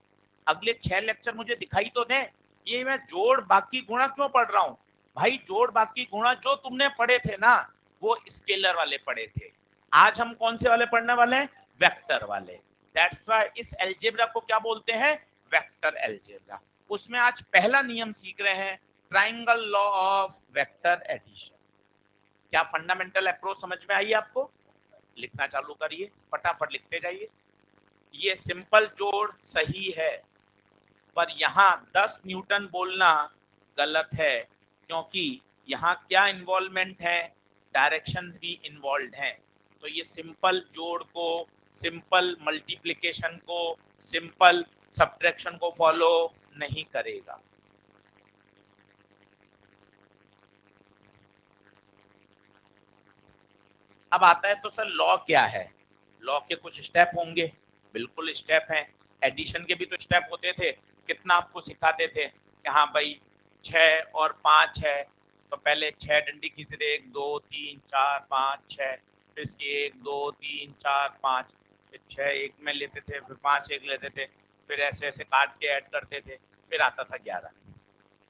अगले 6 लेक्चर मुझे दिखाई तो दे, ये मैं जोड़ बाकी गुणा क्यों पढ़ रहा हूं? भाई जोड़ बाकी गुणा जो तुमने पढ़े थे ना वो स्केलर वाले पढ़े थे, आज हम कौन से वाले पढ़ने वाले हैं, वेक्टर वाले। दैट्स व्हाई इस अलजेब्रा को क्या बोलते हैं, वेक्टर अलजेब्रा। उसमें आज पहला नियम सीख रहे हैं, triangle law of vector addition. क्या फंडामेंटल अप्रोच समझ में आई आपको? लिखना चालू करिए, फटाफट लिखते जाइए। ये सिंपल जोड़ सही है, पर यहाँ 10 न्यूटन बोलना गलत है, क्योंकि यहाँ क्या इन्वॉल्वमेंट है, डायरेक्शन भी इन्वॉल्व है। तो ये सिंपल जोड़ को, सिंपल मल्टीप्लिकेशन को, सिंपल सब्ट्रैक्शन को फॉलो नहीं करेगा। अब आता है तो सर लॉ क्या है? लॉ के कुछ स्टेप होंगे, बिल्कुल स्टेप हैं। एडिशन के भी तो स्टेप होते थे, कितना आपको सिखाते थे कि हाँ भाई 6 और 5 है, तो पहले 6 डंडी खींचते थे, 1 2 3 4 5 6, फिर इसकी 1 2 3 4 5, फिर 6 एक में लेते थे, फिर 5 एक लेते थे, फिर ऐसे ऐसे काट के ऐड करते थे, फिर आता था 11।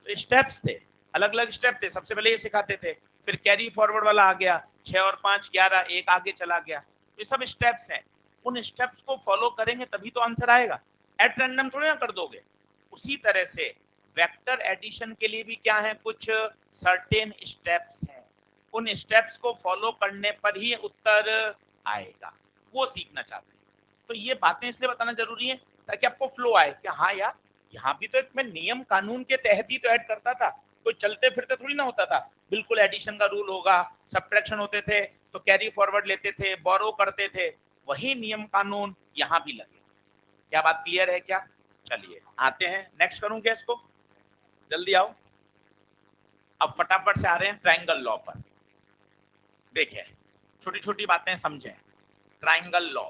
तो स्टेप्स थे, अलग अलग स्टेप थे। सबसे पहले ये सिखाते थे फिर कैरी फॉरवर्ड वाला आ गया, 6 और 5 11, एक आगे चला गया। ये सब स्टेप्स हैं, उन स्टेप्स को फॉलो करेंगे तभी तो आंसर आएगा, एट रैंडम थोड़ी ना कर दोगे। उसी तरह से वेक्टर एडिशन के लिए भी क्या है, कुछ सर्टेन स्टेप्स हैं, उन स्टेप्स को फॉलो करने पर ही उत्तर आएगा, वो सीखना चाहते हैं। तो ये बातें इसलिए बताना जरूरी है ताकि आपको फ्लो आए कि हाँ यार, यहाँ भी तो एक मैं नियम कानून के तहत ही तो ऐड करता था, कोई चलते फिरते थोड़ी ना होता था। बिल्कुल एडिशन का रूल होगा, सब्ट्रैक्शन होते थे तो कैरी फॉरवर्ड लेते थे, बोरो करते थे, वही नियम कानून यहाँ भी लगे। क्या बात क्लियर है क्या? चलिए आते हैं, नेक्स्ट करूं क्या इसको, जल्दी आओ। अब फटाफट से आ रहे हैं ट्रायंगल लॉ पर। देखें, छोटी छोटी बातें समझें। ट्रायंगल लॉ,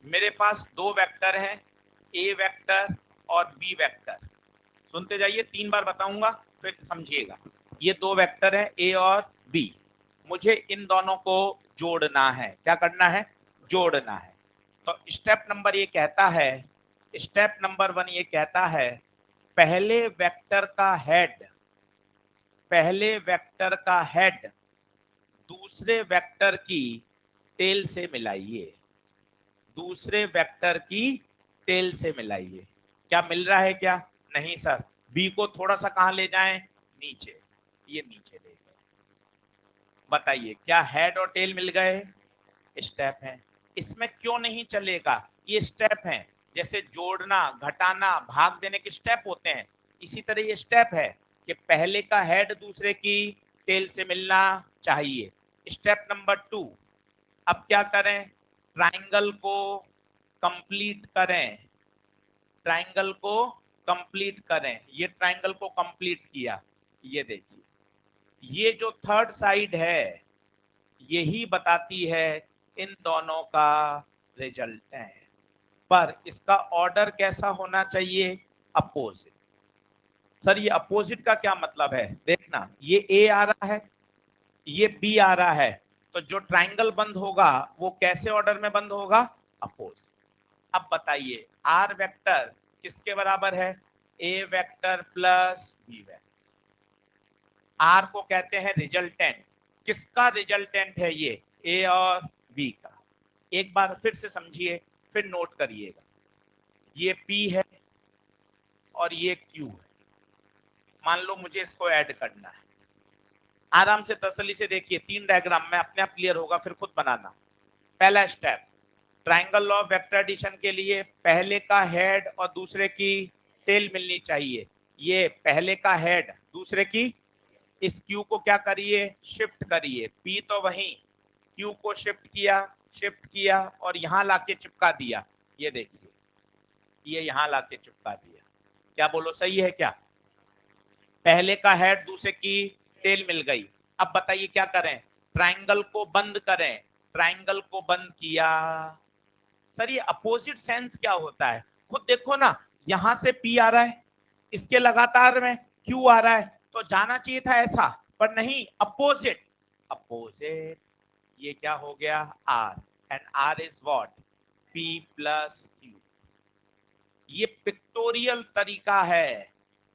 मेरे पास दो वेक्टर हैं, ए वेक्टर और बी वेक्टर। सुनते जाइए, 3 बार बताऊंगा फिर समझिएगा। ये दो वेक्टर है ए और बी, मुझे इन दोनों को जोड़ना है। क्या करना है? जोड़ना है। तो स्टेप नंबर ये कहता है, स्टेप नंबर 1 ये कहता है, पहले वेक्टर का हेड, पहले वेक्टर का हेड दूसरे वेक्टर की टेल से मिलाइए, दूसरे वेक्टर की टेल से मिलाइए। क्या मिल रहा है क्या? नहीं सर, बी को थोड़ा सा कहां ले जाएं? नीचे, ये नीचे ले गए। बताइए क्या हेड और टेल मिल गए? स्टेप है, इसमें क्यों नहीं चलेगा? ये स्टेप है, जैसे जोड़ना, घटाना, भाग देने के स्टेप होते हैं, इसी तरह ये स्टेप है कि पहले का हेड दूसरे की टेल से मिलना चाहिए। स्टेप नंबर 2, अब क्या करें? ट्राइंगल को कंप्लीट करें, ट्राइंगल को कंप्लीट करें। ये ट्राइंगल को कंप्लीट किया, ये देखिए, ये जो थर्ड साइड है यही बताती है इन दोनों का रिजल्ट है, पर इसका ऑर्डर कैसा होना चाहिए? अपोजिट। सर ये अपोजिट का क्या मतलब है? देखना, ये ए आ रहा है, ये बी आ रहा है, तो जो ट्राइंगल बंद होगा वो कैसे ऑर्डर में बंद होगा? अपोजिट। अब बताइए आर वेक्टर किसके बराबर है? A vector plus B vector. R को कहते हैं रिजल्टेंट। किसका रिजल्टेंट है ये? ए और बी का। एक बार फिर से समझिए, फिर नोट करिएगा। ये पी है और ये क्यू है, मान लो मुझे इसको ऐड करना है। आराम से तसल्ली से देखिए, 3 डायग्राम में अपने आप क्लियर होगा, फिर खुद बनाना। पहला step, triangle law vector addition के लिए पहले का हेड और दूसरे की टेल मिलनी चाहिए। ये पहले का हेड दूसरे की, इस क्यू को क्या करिए? शिफ्ट करिए। पी तो वही, क्यू को शिफ्ट किया, शिफ्ट किया और यहां लाके चिपका दिया। ये देखिए, ये यहां लाके चिपका दिया। क्या बोलो, सही है क्या? पहले का हेड दूसरे की टेल मिल गई। अब बताइए क्या करें? ट्राइंगल को बंद करें। ट्राइंगल को बंद किया। सर ये अपोजिट सेंस क्या होता है? खुद देखो ना, यहां से पी आ रहा है, इसके लगातार में क्यू आ रहा है, तो जाना चाहिए था ऐसा, पर नहीं, अपोजिट। अपोजिट, ये क्या हो गया? R, and R is what? P plus Q. ये पिक्टोरियल तरीका है।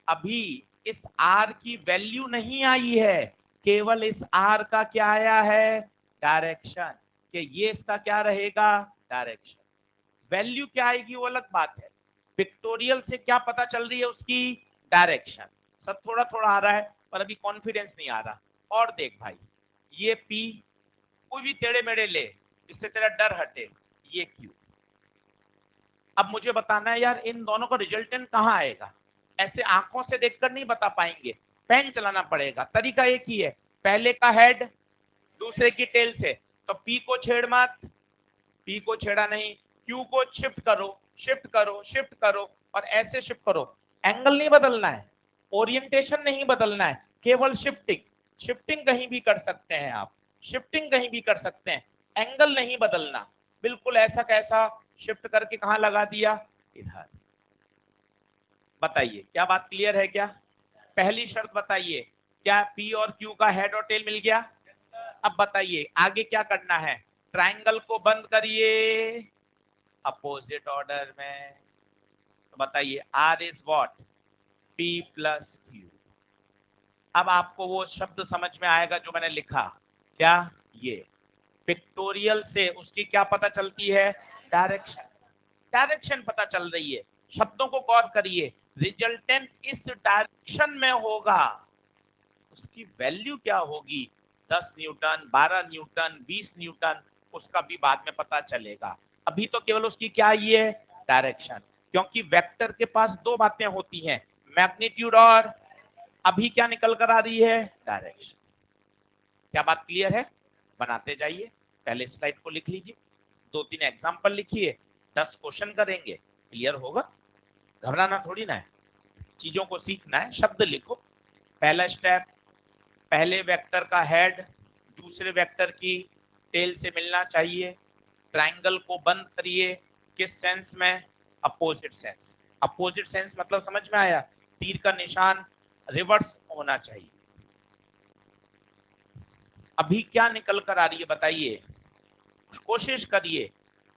अभी इस आर की वैल्यू नहीं आई है, केवल इस आर का क्या आया है? डायरेक्शन, कि ये इसका क्या रहेगा? डायरेक्शन। वैल्यू क्या आएगी वो अलग बात है, पिक्टोरियल से क्या पता चल रही है? उसकी डायरेक्शन। सब थोड़ा थोड़ा आ रहा है पर अभी कॉन्फिडेंस नहीं आ रहा। और देख भाई, ये पी कोई भी टेढ़े मेढ़े ले, इससे तेरा डर हटे। ये क्यू। अब मुझे बताना है यार, इन दोनों का रिजल्टेंट कहाँ आएगा? ऐसे आंखों से देखकर नहीं बता पाएंगे, पेन चलाना पड़ेगा। तरीका एक ही है, पहले का हेड दूसरे की टेल से, तो पी को छेड़ मत, पी को छेड़ा नहीं, क्यू को शिफ्ट करो, शिफ्ट करो, शिफ्ट करो और ऐसे शिफ्ट करो। एंगल नहीं बदलना है, ओरिएंटेशन नहीं बदलना है, केवल शिफ्टिंग। शिफ्टिंग कहीं भी कर सकते हैं आप, शिफ्टिंग कहीं भी कर सकते हैं, एंगल नहीं बदलना। बिल्कुल ऐसा कैसा? शिफ्ट करके कहां लगा दिया? इधर। बताइए क्या बात क्लियर है क्या? पहली शर्त बताइए, क्या पी और क्यू का हेड और टेल मिल गया? अब बताइए आगे क्या करना है? ट्राइंगल को बंद करिए अपोजिट ऑर्डर में। तो बताइए R is what? P plus Q. अब आपको वो शब्द समझ में आएगा जो मैंने लिखा, क्या? ये पिक्टोरियल से उसकी क्या पता चलती है? डायरेक्शन। डायरेक्शन पता चल रही है। शब्दों को गौर करिए, रिजल्टेंट इस डायरेक्शन में होगा, उसकी वैल्यू क्या होगी? 10 न्यूटन, 12 न्यूटन, 20 न्यूटन, उसका भी बाद में पता चलेगा। अभी तो केवल उसकी क्या ये है? डायरेक्शन। क्योंकि वेक्टर के पास दो बातें होती हैं, मैग्नीट्यूड और अभी क्या निकल कर आ रही है? डायरेक्शन। क्या बात क्लियर है? बनाते जाइए, पहले स्लाइड को लिख लीजिए, 2-3 एग्जाम्पल लिखिए, 10 क्वेश्चन करेंगे, क्लियर होगा। घबराना थोड़ी ना है, चीजों को सीखना है। शब्द लिखो। पहला स्टेप, पहले वेक्टर का हेड दूसरे वेक्टर की टेल से मिलना चाहिए। ट्रायंगल को बंद करिए। किस सेंस में? Opposite sense. अपोजिट सेंस मतलब समझ में आया? तीर का निशान रिवर्स होना चाहिए। अभी क्या निकल कर आ रही है बताइए? कोशिश करिए,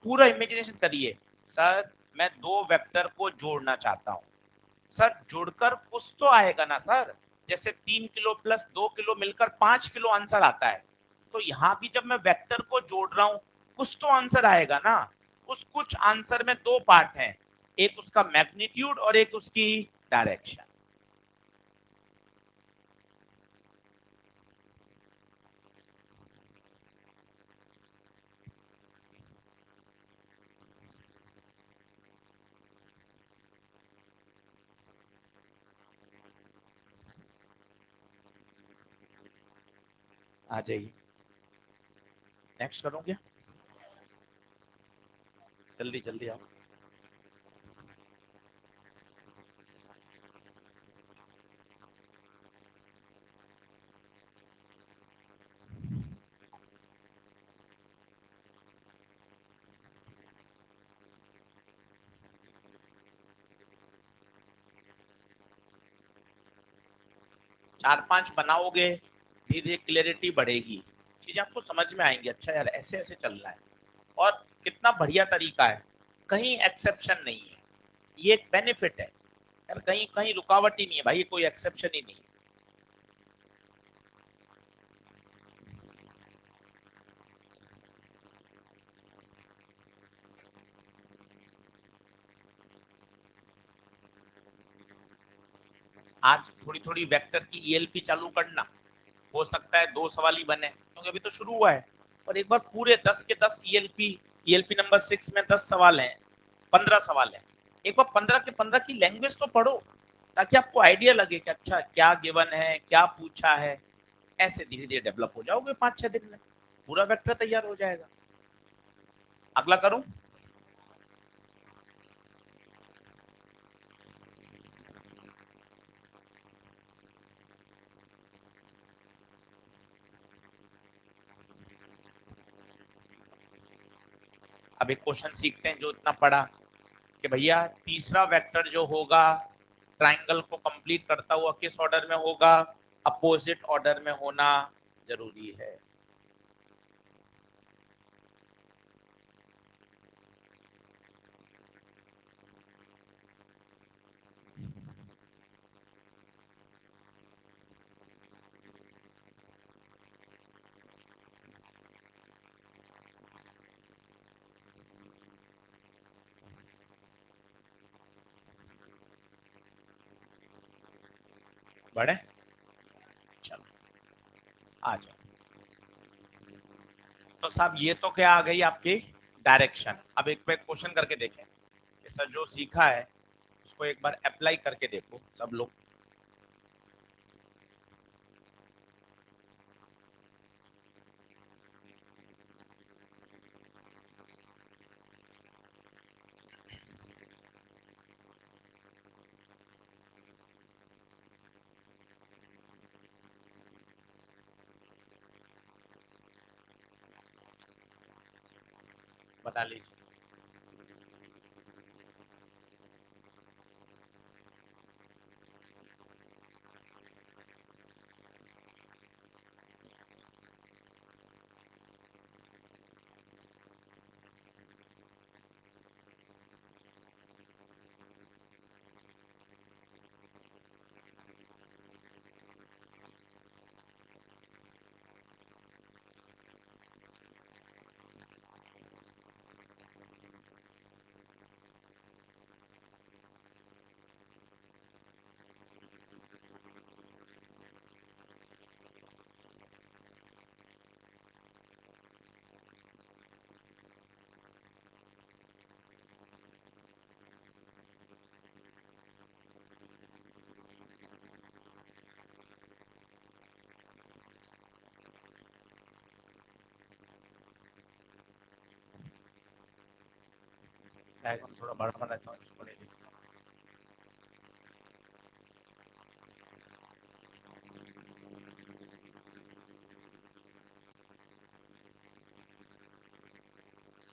पूरा इमेजिनेशन करिए। सर मैं दो वेक्टर को जोड़ना चाहता हूं। सर जुड़कर कुछ तो आएगा ना सर, जैसे 3 किलो प्लस 2 किलो मिलकर 5 किलो आंसर आता है। तो यहां भी जब मैं वेक्टर को जोड़ रहा हूं, कुछ तो आंसर आएगा ना। उस कुछ आंसर में दो पार्ट हैं, एक उसका मैग्नीट्यूड और एक उसकी डायरेक्शन। आ जाइए, नेक्स्ट करोगे? जल्दी जल्दी आओ। चार पांच बनाओगे, धीरे धीरे क्लियरिटी बढ़ेगी, चीजें आपको समझ में आएंगी। अच्छा यार ऐसे ऐसे चल रहा है, और कितना बढ़िया तरीका है, कहीं एक्सेप्शन नहीं है। ये एक बेनिफिट है यार, कहीं कहीं रुकावट ही नहीं है भाई, कोई एक्सेप्शन ही नहीं है। आज थोड़ी थोड़ी वेक्टर की ईएलपी चालू करना, हो सकता है 2 सवाल ही बने क्योंकि अभी तो शुरू हुआ है। और एक बार पूरे 10 के 10 ईएलपी, ईएलपी नंबर 6 में 10 सवाल हैं, 15 सवाल है, एक बार 15 के 15 की लैंग्वेज तो पढ़ो, ताकि आपको आइडिया लगे कि अच्छा क्या गिवन है, क्या पूछा है। ऐसे धीरे धीरे डेवलप हो जाओगे, 5-6 दिन में पूरा वेक्टर तैयार हो जाएगा। अगला करूं? अब एक क्वेश्चन सीखते हैं जो इतना पढ़ा, कि भैया तीसरा वेक्टर जो होगा ट्राइंगल को कंप्लीट करता हुआ किस ऑर्डर में होगा? अपोजिट ऑर्डर में होना जरूरी है। बढ़े, चलो आ जाओ। तो साहब ये तो क्या आ गई आपकी डायरेक्शन। अब एक पे क्वेश्चन करके देखें, सर जो सीखा है उसको एक बार अप्लाई करके देखो सब लोग। बता लीजिए। डायग्राम थोड़ा बड़ा बनाता हूँ, इसको नहीं दिखता।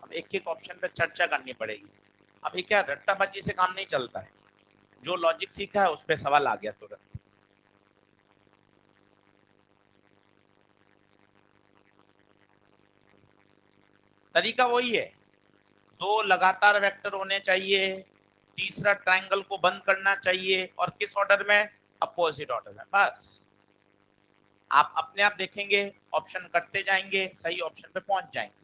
अब एक एक ऑप्शन पे चर्चा करनी पड़ेगी। अभी क्या रट्टाबाजी से काम नहीं चलता है, जो लॉजिक सीखा है उस पे सवाल आ गया तुरंत। तरीका वही है, दो लगातार वेक्टर होने चाहिए, तीसरा ट्रायंगल को बंद करना चाहिए, और किस ऑर्डर में? अपोजिट ऑर्डर में। बस आप अपने आप देखेंगे, ऑप्शन करते जाएंगे, सही ऑप्शन पे पहुंच जाएंगे।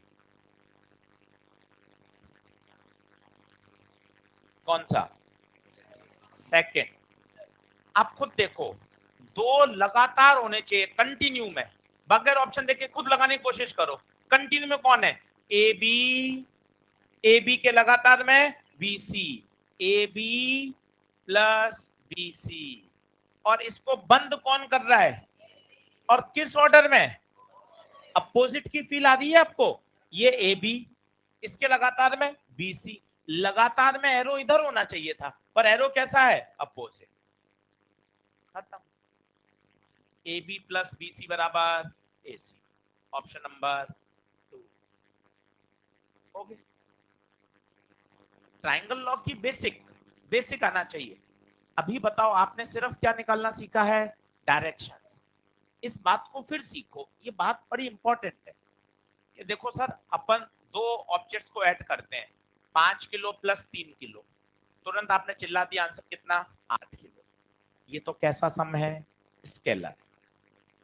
कौन सा? सेकंड। आप खुद देखो, दो लगातार होने चाहिए कंटिन्यू में, बगैर ऑप्शन देखे खुद लगाने की कोशिश करो। कंटिन्यू में कौन है? ए बी, ए बी के लगातार में B C, A B plus B C, और इसको बंद कौन कर रहा है और किस ऑर्डर में? अपोजिट की फील आ रही है आपको? ये ए बी, इसके लगातार में बी सी, लगातार में एरो इधर होना चाहिए था, पर एरो कैसा है? अपोजिट। खत्म। A B plus B C बराबर ए सी, ऑप्शन नंबर 2 हो गया। ट्राइंगल लॉ की बेसिक आना चाहिए। अभी बताओ, आपने सिर्फ क्या निकालना सीखा है? डायरेक्शंस। इस बात को फिर सीखो, ये बात बड़ी इंपॉर्टेंट है कि देखो सर, अपन दो ऑब्जेक्ट्स को ऐड करते हैं, 5 किलो प्लस 3 किलो, तुरंत आपने चिल्ला दिया आंसर कितना? 8 किलो। ये तो कैसा सम है? स्केलर।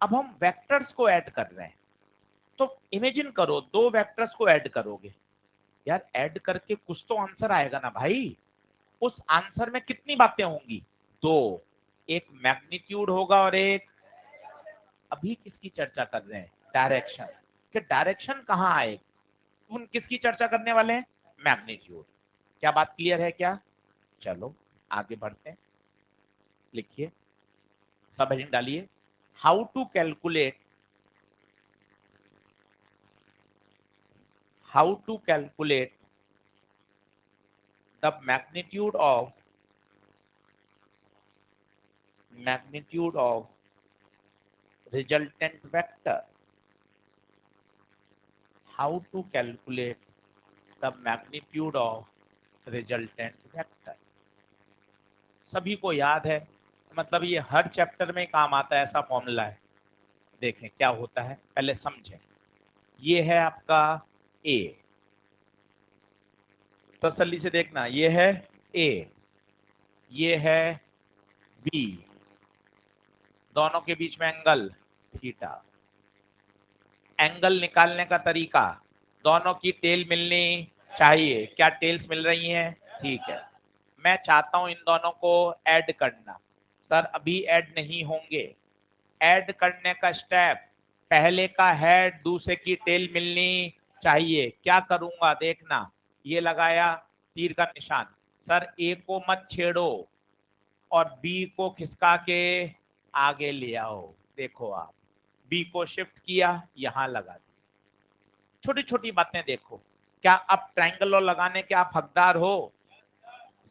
अब हम वेक्टर्स को ऐड कर रहे हैं, तो इमेजिन करो दो वेक्टर्स को ऐड करोगे, यार ऐड करके कुछ तो आंसर आएगा ना भाई। उस आंसर में कितनी बातें होंगी? दो, एक मैग्नीट्यूड होगा और एक, अभी किसकी चर्चा कर रहे हैं? डायरेक्शन। कि डायरेक्शन कहाँ आए, उन किसकी चर्चा करने वाले हैं? मैग्नीट्यूड। क्या बात क्लियर है क्या? चलो आगे बढ़ते हैं, लिखिए, सब हेडिंग डालिए। How to calculate, how to calculate the magnitude of, magnitude of resultant vector. How to calculate the magnitude of resultant vector? सभी को याद है, मतलब ये हर चैप्टर में काम आता है, ऐसा फॉर्मूला है। देखें क्या होता है, पहले समझें। ये है आपका ए, तसल्ली से देखना, ये है ए, ये है बी, दोनों के बीच में एंगल थीटा। एंगल निकालने का तरीका, दोनों की टेल मिलनी चाहिए। क्या टेल्स मिल रही हैं? ठीक है। मैं चाहता हूं इन दोनों को ऐड करना, सर अभी ऐड नहीं होंगे। ऐड करने का स्टेप, पहले का हेड दूसरे की टेल मिलनी चाहिए। क्या करूंगा देखना, ये लगाया तीर का निशान, सर ए को मत छेड़ो और बी को खिसका के आगे ले आओ। देखो आप, बी को शिफ्ट किया, यहां लगा दिया। छोटी छोटी बातें देखो। क्या अब ट्रायंगल लॉ लगाने के आप हकदार हो?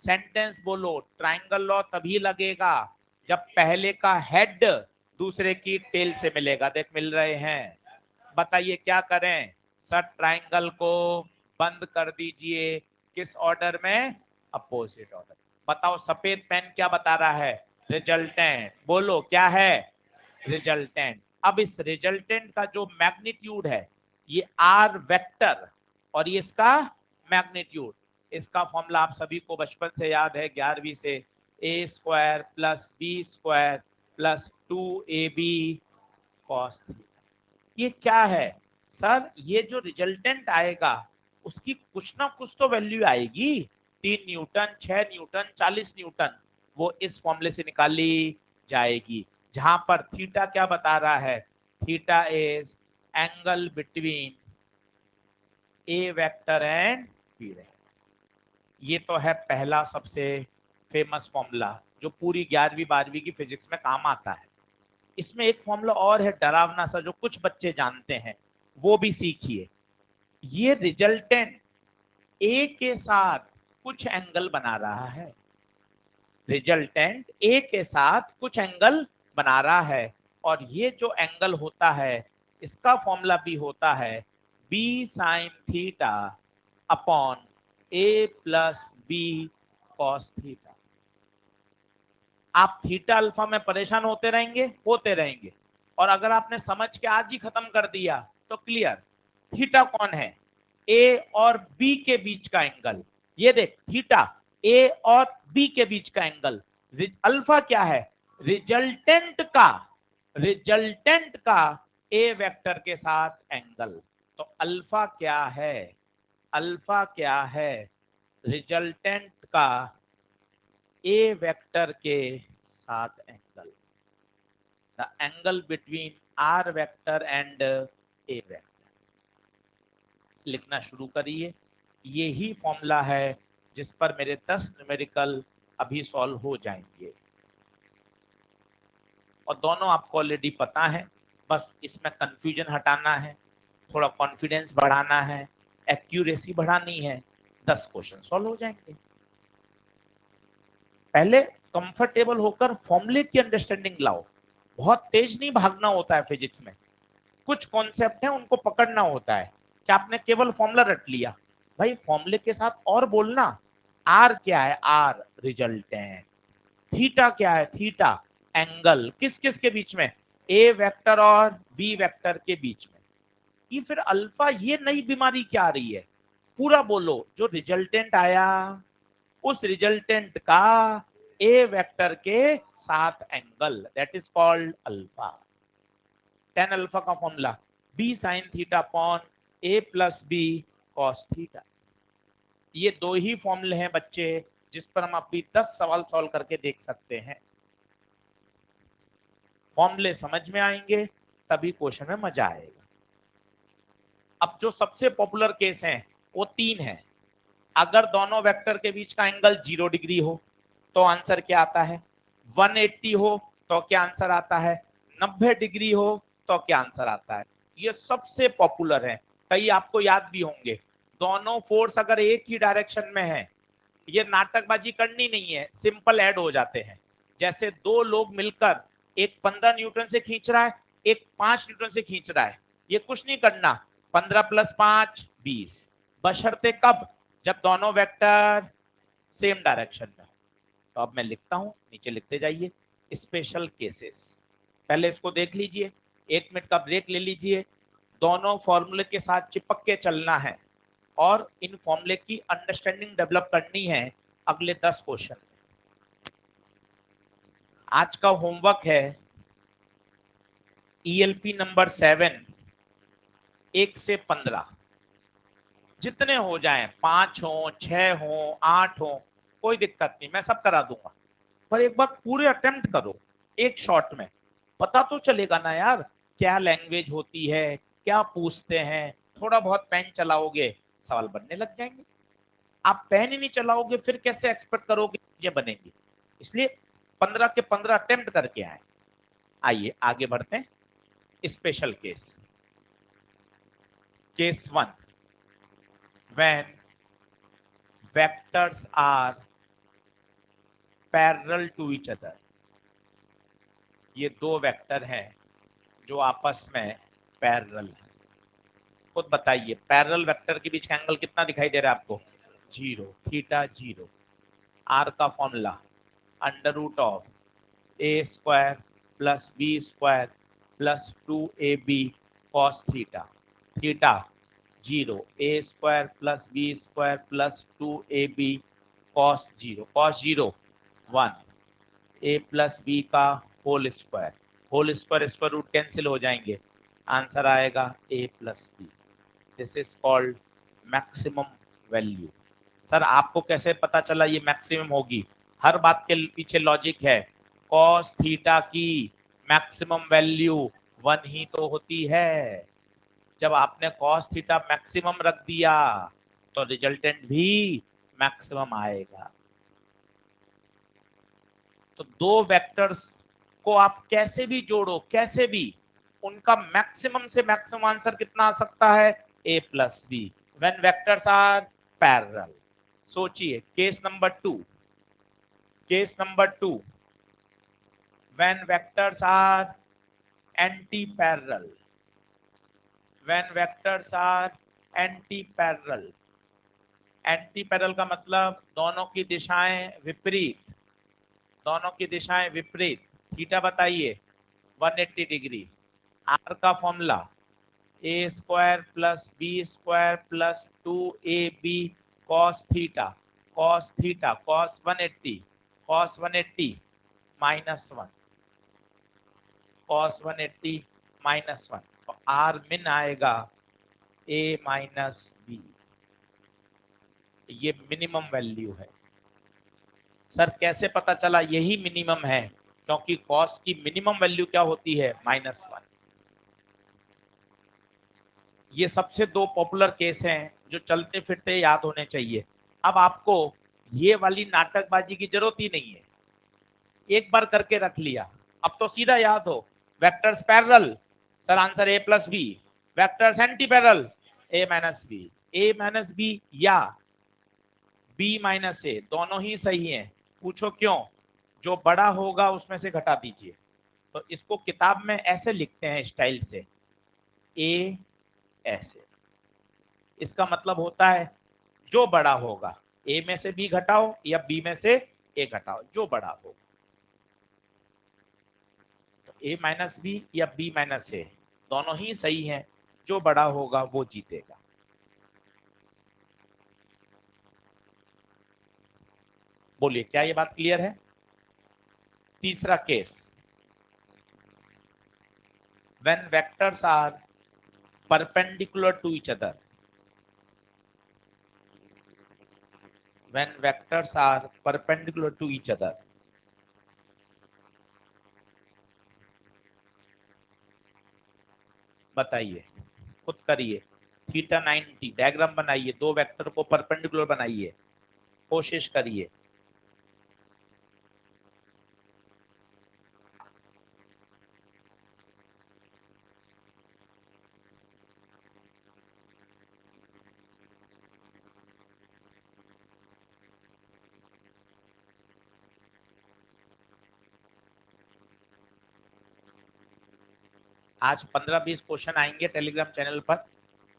सेंटेंस बोलो, ट्रायंगल लॉ तभी लगेगा जब पहले का हेड दूसरे की टेल से मिलेगा। देख मिल रहे हैं, बताइए क्या करें? सर ट्रायंगल को बंद कर दीजिए, किस ऑर्डर में? Opposite order. बताओ सफेद पेन क्या बता रहा है? रिजल्टेंट। बोलो क्या है? रिजल्टेंट। अब इस रिजल्टेंट का जो मैग्नीट्यूड है, ये आर वेक्टर और ये इसका मैग्नीट्यूड। इसका फॉर्मूला आप सभी को बचपन से याद है, 11वीं से, A square plus B square plus 2ab cos. ये क्या है सर? ये जो रिजल्टेंट आएगा उसकी कुछ ना कुछ तो वैल्यू आएगी, 3 न्यूटन, 6 न्यूटन, 40 न्यूटन, वो इस फॉर्मूले से निकाली जाएगी। जहां पर थीटा क्या बता रहा है? Theta is angle between A vector and B vector. ये तो है पहला सबसे फेमस फॉर्मूला जो पूरी 11वीं 12वीं की फिजिक्स में काम आता है। इसमें एक फॉर्मूला और है डरावना सा, जो कुछ बच्चे जानते हैं, वो भी सीखिए। ये रिजल्टेंट ए के साथ कुछ एंगल बना रहा है, रिजल्टेंट ए के साथ कुछ एंगल बना रहा है, और ये जो एंगल होता है इसका फॉर्मूला भी होता है B sine theta upon A plus B cos theta. आप थीटा अल्फा में परेशान होते रहेंगे, और अगर आपने समझ के आज ही खत्म कर दिया तो क्लियर। थीटा कौन है? ए और बी के बीच का एंगल। ये देख, थीटा ए और बी के बीच का एंगल। अल्फा क्या है? रिजल्टेंट का ए वेक्टर के साथ एंगल। तो अल्फा क्या है? अल्फा क्या है? रिजल्टेंट का ए वेक्टर के साथ angle, the angle between R vector and A vector. लिखना शुरू करिए। यही फॉर्मूला है जिस पर मेरे 10 न्यूमेरिकल अभी सॉल्व हो जाएंगे, और दोनों आपको ऑलरेडी पता है, बस इसमें कंफ्यूजन हटाना है, थोड़ा कॉन्फिडेंस बढ़ाना है, एक्यूरेसी बढ़ानी है, 10 क्वेश्चन सॉल्व हो जाएंगे। पहले कंफर्टेबल होकर फॉर्मूले की अंडरस्टैंडिंग लाओ। बहुत तेज नहीं भागना होता है फिजिक्स में, कुछ कॉन्सेप्ट है उनको पकड़ना होता है। क्या आपने केवल फॉर्मूला रट लिया? भाई फॉर्मूले के साथ और बोलना। आर क्या है? Are resultant. थीटा क्या है? Theta angle. किस किस के बीच में? ए वेक्टर और बी वेक्टर के बीच में। ये फिर अल्फा, ये नई बीमारी क्या आ रही है? पूरा बोलो। जो रिजल्टेंट आया उस रिजल्टेंट का ए वेक्टर के साथ angle, that is called alpha. Tan alpha का formula B sine theta upon A plus B cos theta. ये दो ही फॉर्मूले हैं बच्चे जिस पर हम अभी 10 सवाल सॉल्व करके देख सकते हैं। फॉर्मूले समझ में आएंगे तभी क्वेश्चन में मजा आएगा। अब जो सबसे पॉपुलर केस है वो 3 है। अगर दोनों वेक्टर के बीच का एंगल 0 डिग्री हो तो आंसर क्या आता है? 180 हो तो क्या आंसर आता है? 90 डिग्री हो तो क्या आंसर आता है? ये सबसे पॉपुलर है, कई आपको याद भी होंगे। दोनों फोर्स अगर एक ही डायरेक्शन में है, ये नाटकबाजी करनी नहीं है, सिंपल ऐड हो जाते हैं। जैसे दो लोग मिलकर, एक 15 न्यूटन से खींच रहा है, एक 5 न्यूटन से खींच रहा है, ये कुछ नहीं करना, 15 + 5 20, बशर्ते कब? जब दोनों वेक्टर सेम डायरेक्शन में। तो अब मैं लिखता हूं, नीचे लिखते जाइए। स्पेशल केसेस, पहले इसको देख लीजिए, 1 मिनट का ब्रेक ले लीजिए, दोनों फॉर्मूले के साथ चिपक के चलना है और इन फॉर्मूले की अंडरस्टैंडिंग डेवलप करनी है अगले 10 क्वेश्चन। आज का होमवर्क है ईएलपी नंबर 7, 1 से 15, जितने हो जाएं, 5 हो, 6 हो, 8 हो, कोई दिक्कत नहीं, मैं सब करा दूंगा। पर एक बार पूरे अटेम्प्ट करो एक शॉट में, पता तो चलेगा ना यार क्या लैंग्वेज होती है, क्या पूछते हैं। थोड़ा बहुत पेन चलाओगे सवाल बनने लग जाएंगे। आप पेन ही नहीं चलाओगे फिर कैसे एक्सपेक्ट करोगे चीजें बनेंगी? इसलिए 15 के 15 अटेम्प्ट करके आए। आइए आगे बढ़ते हैं। Special case, case 1, when vectors are parallel to each other. ये दो वेक्टर हैं जो आपस में पैरेलल है। खुद बताइए, पैरेलल वेक्टर के बीच का एंगल कितना दिखाई दे रहा है आपको? 0, थीटा 0। आर का formula √(a² + b² + 2ab cos theta. Theta 0, a² + b² + 2ab cos 0, cos 0 1, a + b का whole square square root cancel हो जाएंगे, आंसर आएगा a + b। This is called maximum value. Sir आपको कैसे पता चला ये मैक्सिमम होगी? हर बात के पीछे लॉजिक है। cos थीटा की मैक्सिमम वैल्यू 1 ही तो होती है। जब आपने cos थीटा मैक्सिमम रख दिया तो रिजल्टेंट भी मैक्सिमम आएगा। तो दो वेक्टर्स को आप कैसे भी जोड़ो, कैसे भी, उनका मैक्सिमम से मैक्सिमम आंसर कितना आ सकता है? a + b, when vectors are parallel. सोचिए case number two, case number two, when vectors are anti parallel, when vectors are anti parallel, anti parallel का मतलब दोनों की दिशाएं विपरीत, दोनों की दिशाएं विपरीत। थीटा बताइए 180 डिग्री। आर का formula A square plus B square plus 2ab cos theta, cos theta, cos 180, cos 180 minus 1, cos 180 minus 1। तो आर मिन आएगा a माइनस बी, ये मिनिमम वैल्यू है। सर कैसे पता चला यही मिनिमम है? क्योंकि कॉस की मिनिमम वैल्यू क्या होती है? -1। ये सबसे दो पॉपुलर केस हैं जो चलते फिरते याद होने चाहिए। अब आपको ये वाली नाटकबाजी की जरूरत ही नहीं है, एक बार करके रख लिया, अब तो सीधा याद हो। Vectors parallel, sir answer a plus B. Vectors anti parallel, a minus B, a minus B या b माइनस ए, दोनों ही सही हैं। पूछो क्यों? जो बड़ा होगा उसमें से घटा दीजिए। तो इसको किताब में ऐसे लिखते हैं स्टाइल से, a ऐसे। इसका मतलब होता है जो बड़ा होगा a में से b घटाओ या b में से a घटाओ, जो बड़ा होगा। तो a माइनस बी या b माइनस ए दोनों ही सही हैं, जो बड़ा होगा वो जीतेगा। बोलिए क्या ये बात क्लियर है? तीसरा case, when vectors are perpendicular to each other, when vectors are perpendicular to each other, बताइए, खुद करिए। थीटा 90 डायग्राम बनाइए, दो वेक्टर को परपेंडिकुलर बनाइए, कोशिश करिए। आज 15-20 क्वेश्चन आएंगे टेलीग्राम चैनल पर,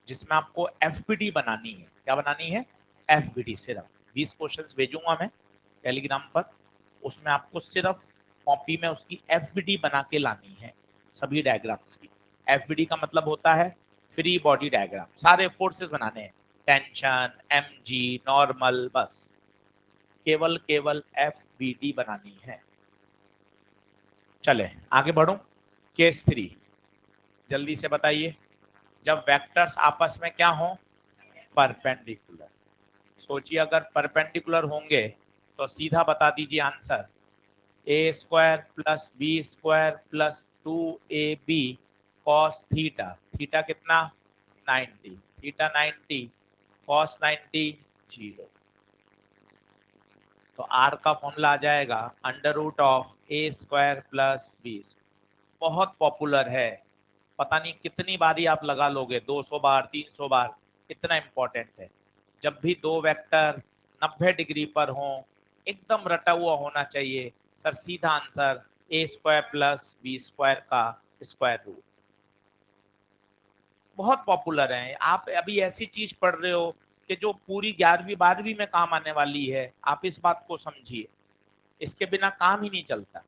जिसमें आपको एफबीडी बनानी है। क्या बनानी है? एफबीडी। सिर्फ 20 क्वेश्चंस भेजूंगा मैं टेलीग्राम पर, उसमें आपको सिर्फ कॉपी में उसकी एफबीडी बना के लानी है, सभी डायग्राम्स की। एफबीडी का मतलब होता है फ्री बॉडी डायग्राम, सारे फोर्सेस बनाने हैं, टेंशन, एमजी, नॉर्मल, बस केवल केवल एफबीडी बनानी है। चले आगे बढ़ो। केस 3 जल्दी से बताइए। जब वेक्टर्स आपस में क्या हो? परपेंडिकुलर। सोचिए अगर परपेंडिकुलर होंगे तो सीधा बता दीजिए answer, A square plus B square plus 2ab cos theta, theta कितना? 90, थीटा 90 कॉस 90 0। तो आर का फॉर्मूला आ जाएगा under root of A square plus B. बहुत पॉपुलर है, पता नहीं कितनी बारी आप लगा लोगे, 200 बार, 300 बार, इतना इंपॉर्टेंट है। जब भी दो वेक्टर 90 डिग्री पर हो, एकदम रटा हुआ होना चाहिए। सर सीधा answer A square plus B square का स्क्वायर रूट। बहुत पॉपुलर है। आप अभी ऐसी चीज पढ़ रहे हो कि जो पूरी 11वीं 12वीं में काम आने वाली है, आप इस बात को समझिए, इसके बिना काम ही नहीं चलता।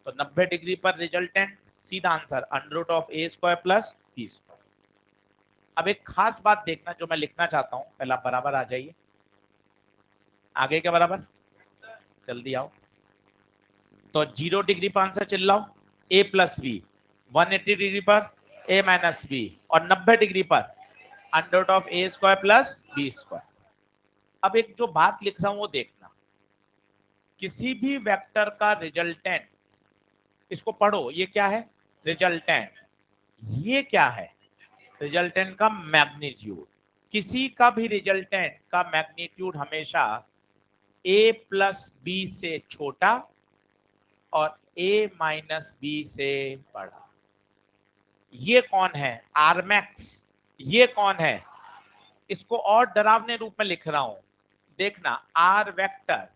तो 90 डिग्री पर रिजल्टेंट, सीधा answer under root of A square plus B square. अब एक खास बात देखना जो मैं लिखना चाहता हूं, पहला बराबर आ जाइए, आगे के बराबर, जल्दी आओ। तो 0 डिग्री पर आंसर चिल्लाओ, ए प्लस बी। 180 डिग्री पर ए माइनस बी, और 90 डिग्री पर under root of A square plus B square. अब एक जो बात लिख रहा हूं वो देखना, किसी भी वेक्टर का रिजल्टेंट, इसको पढ़ो, ये क्या है? रिजल्टेंट। ये क्या है? रिजल्टेंट का मैग्नीट्यूड। किसी का भी रिजल्टेंट का मैग्नीट्यूड हमेशा a प्लस बी से छोटा और a माइनस बी से बड़ा। ये कौन है? R max. ये कौन है? इसको और डरावने रूप में लिख रहा हूं, देखना आर वेक्टर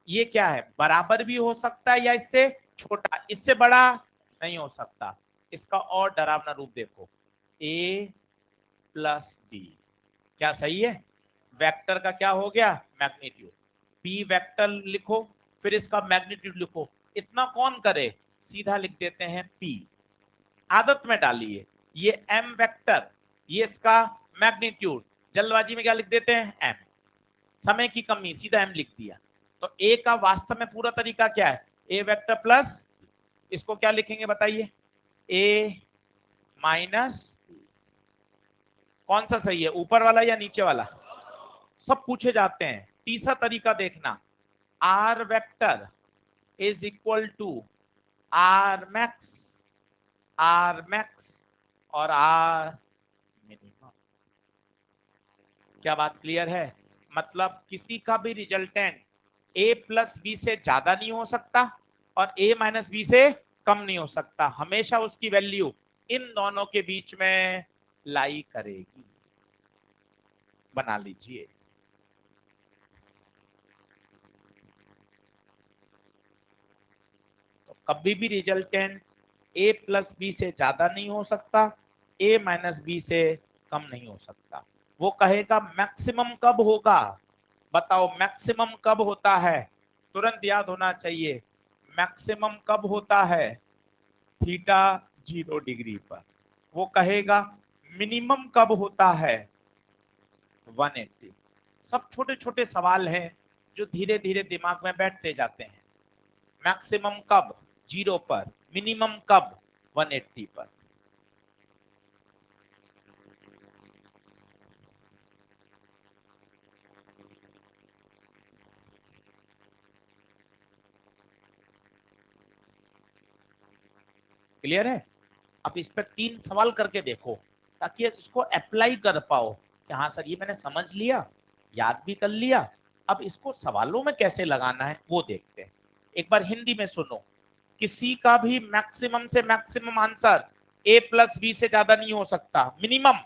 ये क्या है, बराबर भी हो सकता है या इससे छोटा, इससे बड़ा नहीं हो सकता। इसका और डरावना रूप देखो, a प्लस बी, क्या सही है? वेक्टर का क्या हो गया, मैग्नीट्यूड। p वेक्टर लिखो, फिर इसका मैग्नीट्यूड लिखो, इतना कौन करे, सीधा लिख देते हैं p। आदत में डालिए, ये m वेक्टर, ये इसका मैग्नीट्यूड, जल्दबाजी में क्या लिख देते हैं m, समय की कमी, सीधा m लिख दिया। तो a का वास्तव में पूरा तरीका क्या है, a वेक्टर प्लस, इसको क्या लिखेंगे बताइए, a माइनस, कौन सा सही है, ऊपर वाला या नीचे वाला, सब पूछे जाते हैं। तीसरा तरीका देखना, R vector is equal to R max और आर मिनिमम। क्या बात क्लियर है? मतलब किसी का भी रिजल्टेंट a प्लस बी से ज्यादा नहीं हो सकता और a माइनस बी से कम नहीं हो सकता, हमेशा उसकी वैल्यू इन दोनों के बीच में लाई करेगी। बना लीजिए, तो कभी भी रिजल्टेंट a प्लस बी से ज्यादा नहीं हो सकता, a माइनस बी से कम नहीं हो सकता। वो कहेगा मैक्सिमम कब होगा, बताओ मैक्सिमम कब होता है, तुरंत याद होना चाहिए, मैक्सिमम कब होता है, थीटा 0 डिग्री पर। वो कहेगा मिनिमम कब होता है, 180। सब छोटे छोटे सवाल हैं जो धीरे धीरे दिमाग में बैठते जाते हैं। मैक्सिमम कब 0 पर, मिनिमम कब 180 पर। क्लियर है? अब इस पर 3 सवाल करके देखो ताकि इसको अप्लाई कर पाओ कि हाँ सर ये मैंने समझ लिया, याद भी कर लिया, अब इसको सवालों में कैसे लगाना है वो देखते हैं। एक बार हिंदी में सुनो, किसी का भी मैक्सिमम से maximum answer a plus B से ज्यादा नहीं हो सकता, मिनिमम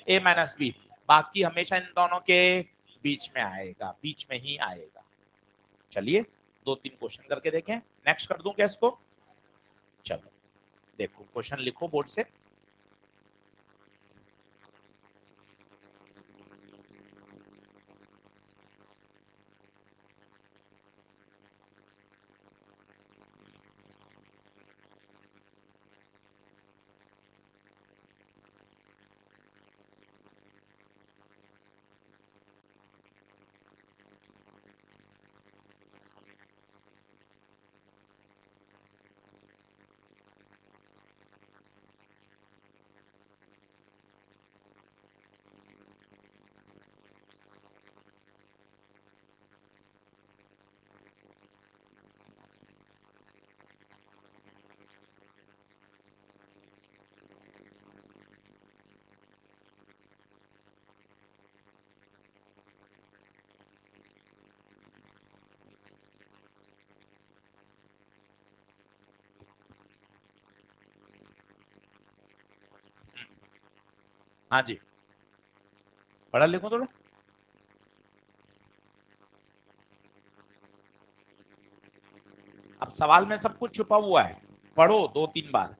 a माइनस बी, बाकी हमेशा इन दोनों के बीच में आएगा, बीच में ही आएगा। चलिए 2-3 क्वेश्चन करके देखें, नेक्स्ट कर दूं क्या इसको? चलो देखो क्वेश्चन लिखो बोर्ड से। हाँ जी, पढ़ा लिखो थोड़ा। अब सवाल में सब कुछ छुपा हुआ है, पढ़ो 2-3 बार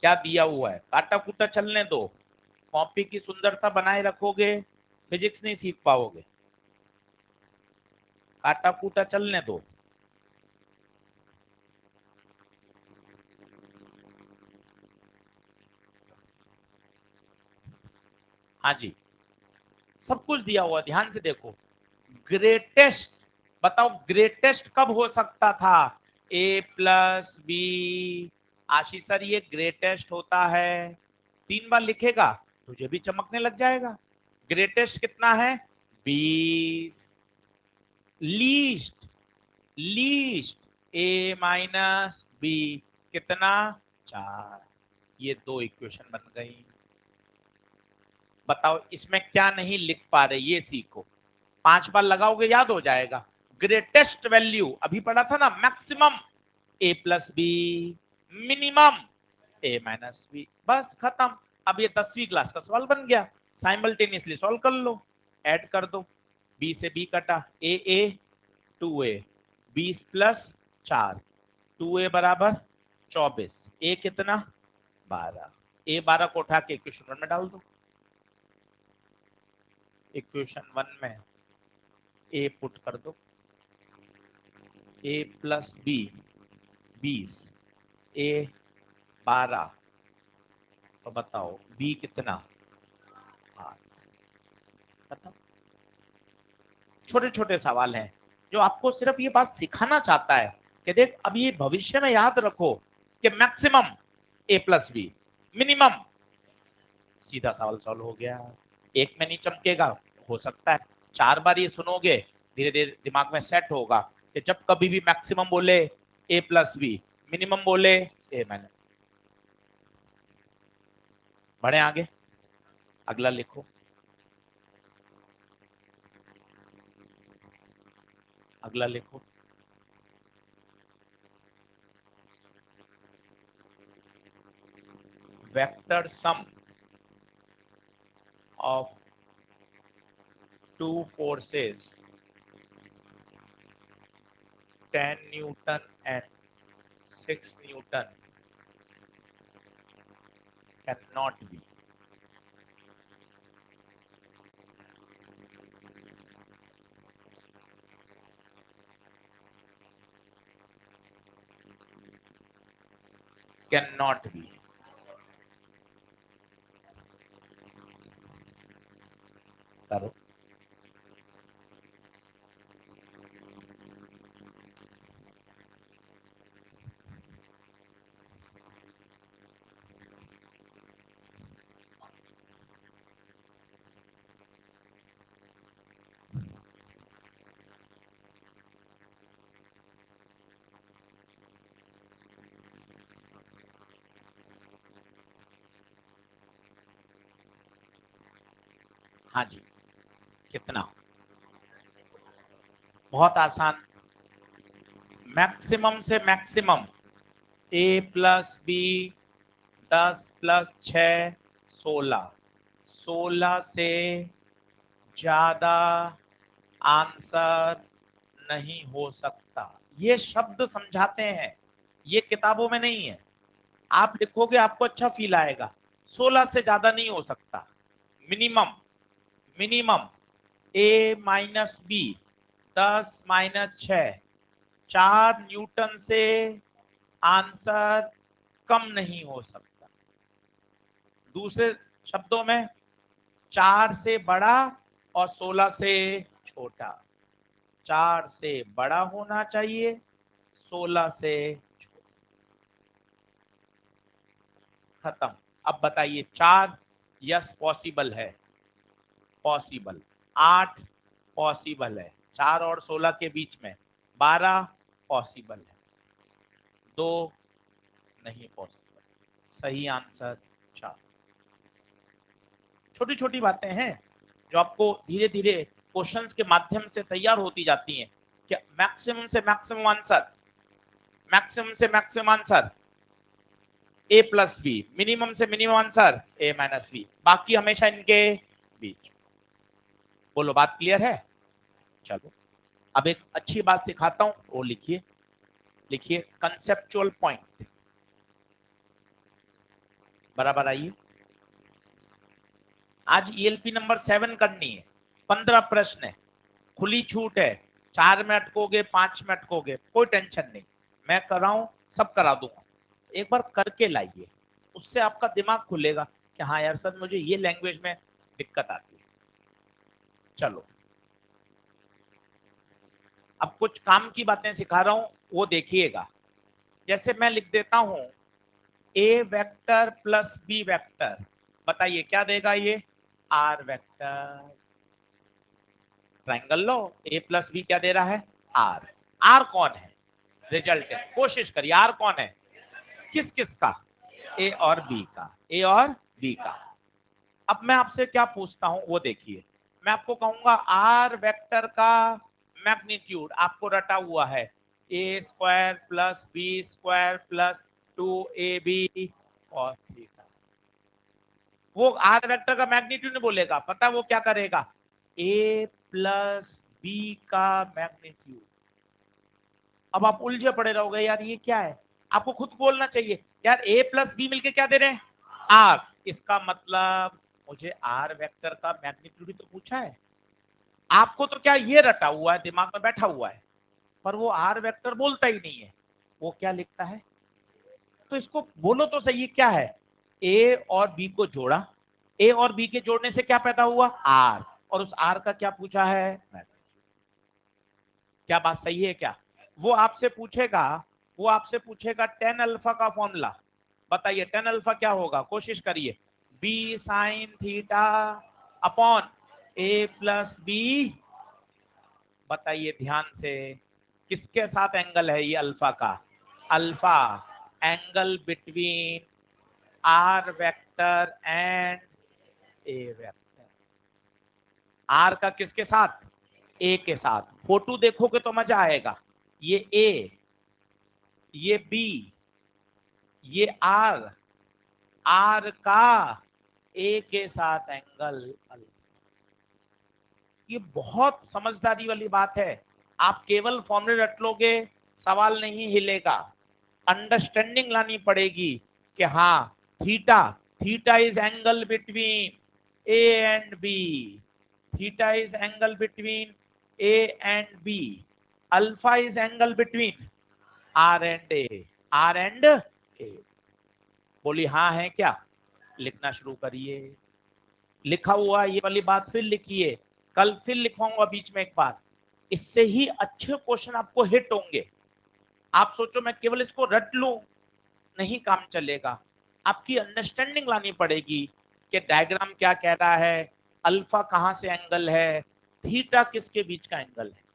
क्या दिया हुआ है, काटा कूटा चलने दो। कॉपी की सुंदरता बनाए रखोगे फिजिक्स नहीं सीख पाओगे, काटा कूटा चलने दो। हाँ जी, सब कुछ दिया हुआ, ध्यान से देखो। ग्रेटेस्ट, बताओ ग्रेटेस्ट कब हो सकता था, a plus B. Ashish sir ये ग्रेटेस्ट होता है, 3 बार लिखेगा तुझे भी चमकने लग जाएगा। ग्रेटेस्ट कितना है, 20। Least, least a minus B कितना, 4। ये 2 इक्वेशन बन गई। बताओ इसमें क्या नहीं लिख पा रहे, ये सीखो, 5 बार लगाओगे याद हो जाएगा। ग्रेटेस्ट वैल्यू अभी पढ़ा था ना, maximum a plus B, minimum a minus B, बस खत्म। अब ये 10वीं क्लास का सवाल बन गया, साइमल्टेनियसली सॉल्व कर लो, ऐड कर दो, बी से बी कटा, ए 2a, 20 प्लस 4, 2a बराबर 24, ए कितना 12, ए 12 को उठा के इक्वेशन 1 में डाल दो। इक्वेशन 1 में ए पुट कर दो, ए प्लस बी 20, ए 12, तो बताओ बी कितना 8। खत्म। छोटे छोटे सवाल हैं जो आपको सिर्फ ये बात सिखाना चाहता है कि देख अब ये भविष्य में याद रखो कि maximum a plus B, minimum, सीधा सवाल सॉल्व हो गया। एक में नहीं चमकेगा, हो सकता है 4 बार ये सुनोगे, धीरे धीरे दिमाग में सेट होगा कि जब कभी भी मैक्सिमम बोले ए प्लस बी, मिनिमम बोले ए माइनस। बढ़े आगे, अगला लिखो, अगला लिखो। Vector sum of two forces 10 Newton and 6 Newton cannot be करो। हाँ जी, कितना, बहुत आसान, मैक्सिमम से maximum a plus B 10 plus 6 16, 16 से ज्यादा आंसर नहीं हो सकता। ये शब्द समझाते हैं, ये किताबों में नहीं है, आप लिखोगे आपको अच्छा फील आएगा। 16 से ज्यादा नहीं हो सकता, मिनिमम, मिनिमम ए माइनस बी 10 माइनस 6, 4 न्यूटन से आंसर कम नहीं हो सकता। दूसरे शब्दों में 4 से बड़ा और 16 से छोटा, 4 से बड़ा होना चाहिए, 16 से छोटा। खत्म। अब बताइए 4 यस पॉसिबल है, पॉसिबल, 8 पॉसिबल है, 4 और 16 के बीच में 12 पॉसिबल है, 2 नहीं पॉसिबल। सही आंसर 4। छोटी छोटी बातें हैं जो आपको धीरे धीरे क्वेश्चंस के माध्यम से तैयार होती जाती हैं कि मैक्सिमम से मैक्सिमम आंसर, मैक्सिमम से maximum answer A plus B, minimum से minimum answer A minus B, बाकी हमेशा इनके बीच। बोलो बात क्लियर है? चलो अब एक अच्छी बात सिखाता हूं, वो लिखिए, लिखिए कंसेप्चुअल पॉइंट, बराबर आइए। आज ईएलपी नंबर 7 करनी है, 15 प्रश्न है, खुली छूट है, 4 में अटकोगे 5 में अटकोगे कोई टेंशन नहीं, मैं कर रहा हूं, सब करा दूंगा। एक बार करके लाइए, उससे आपका दिमाग खुलेगा कि हाँ यार सर मुझे ये लैंग्वेज में दिक्कत आती है। चलो अब कुछ काम की बातें सिखा रहा हूं, वो देखिएगा। जैसे मैं लिख देता हूं A vector plus B vector, बताइए क्या देगा ये, आर वेक्टर। ट्रायंगल लो, ए प्लस बी क्या दे रहा है, आर। आर कौन है, रिजल्ट है, कोशिश करिए आर कौन है, किस किस का, ए और बी का, ए और बी का। अब मैं आपसे क्या पूछता हूं वो देखिए, मैं आपको कहूंगा आर वेक्टर का मैग्नीट्यूड आपको रटा हुआ है, A square plus B square plus 2ab cos theta. वो आर वेक्टर का मैग्नीट्यूड नहीं बोलेगा, पता वो क्या करेगा, ए प्लस बी का मैग्नीट्यूड। अब आप उलझे पड़े रहोगे, यार ये क्या है। आपको खुद बोलना चाहिए, यार ए प्लस बी मिलके क्या दे रहे हैं, आर। इसका मतलब मुझे आर वेक्टर का मैग्नीट्यूड ही तो पूछा है। आपको तो क्या ये रटा हुआ है, दिमाग में बैठा हुआ है, पर वो आर वेक्टर बोलता ही नहीं है। वो क्या लिखता है, तो इसको बोलो तो सही, क्या है। ए और बी को जोड़ा, ए और बी के जोड़ने से क्या पैदा हुआ, आर, और उस आर का क्या पूछा है। क्या बात सही है क्या। वो आपसे पूछेगा, वो आपसे पूछेगा टेन अल्फा का फॉर्मूला बताइए। टेन अल्फा क्या होगा, कोशिश करिए। B sine theta upon A plus B. बताइए ध्यान से, किसके साथ एंगल है ये अल्फा का, alpha angle between R vector and A vector. R का किसके साथ, ए के साथ। फोटो देखोगे तो मजा आएगा। ये ए, ये बी, ये आर, आर का ए के साथ एंगल अल्फा। ये बहुत समझदारी वाली बात है। आप केवल फॉर्मूले रट लोगे, सवाल नहीं हिलेगा। अंडरस्टैंडिंग लानी पड़ेगी कि हाँ, theta, theta is angle between A and B, theta is angle between A and B, alpha is angle between R and A, R and A. बोली हाँ है क्या, लिखना शुरू करिए। लिखा हुआ ये वाली बात फिर लिखिए, कल फिर लिखवाऊंगा बीच में एक बार। इससे ही अच्छे क्वेश्चन आपको हिट होंगे। आप सोचो मैं केवल इसको रट लूं, नहीं काम चलेगा। आपकी अंडरस्टैंडिंग लानी पड़ेगी कि डायग्राम क्या कह रहा है, अल्फा कहां से एंगल है, थीटा किसके बीच का एंगल है।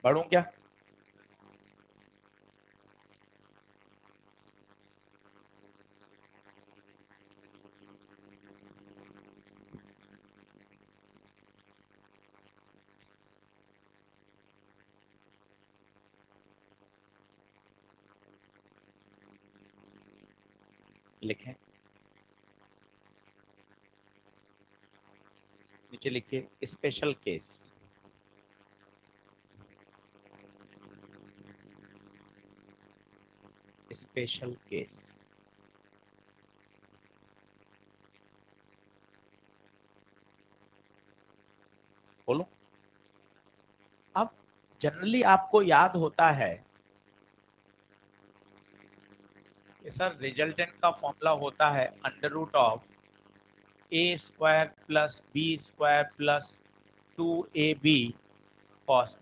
पढ़ूं क्या, लिखें, नीचे लिखिए स्पेशल केस। स्पेशल केस, बोलो। अब जनरली आपको याद होता है कि सर रिजल्टेंट का फॉर्मूला होता है under root of A square plus B square plus 2ab cos.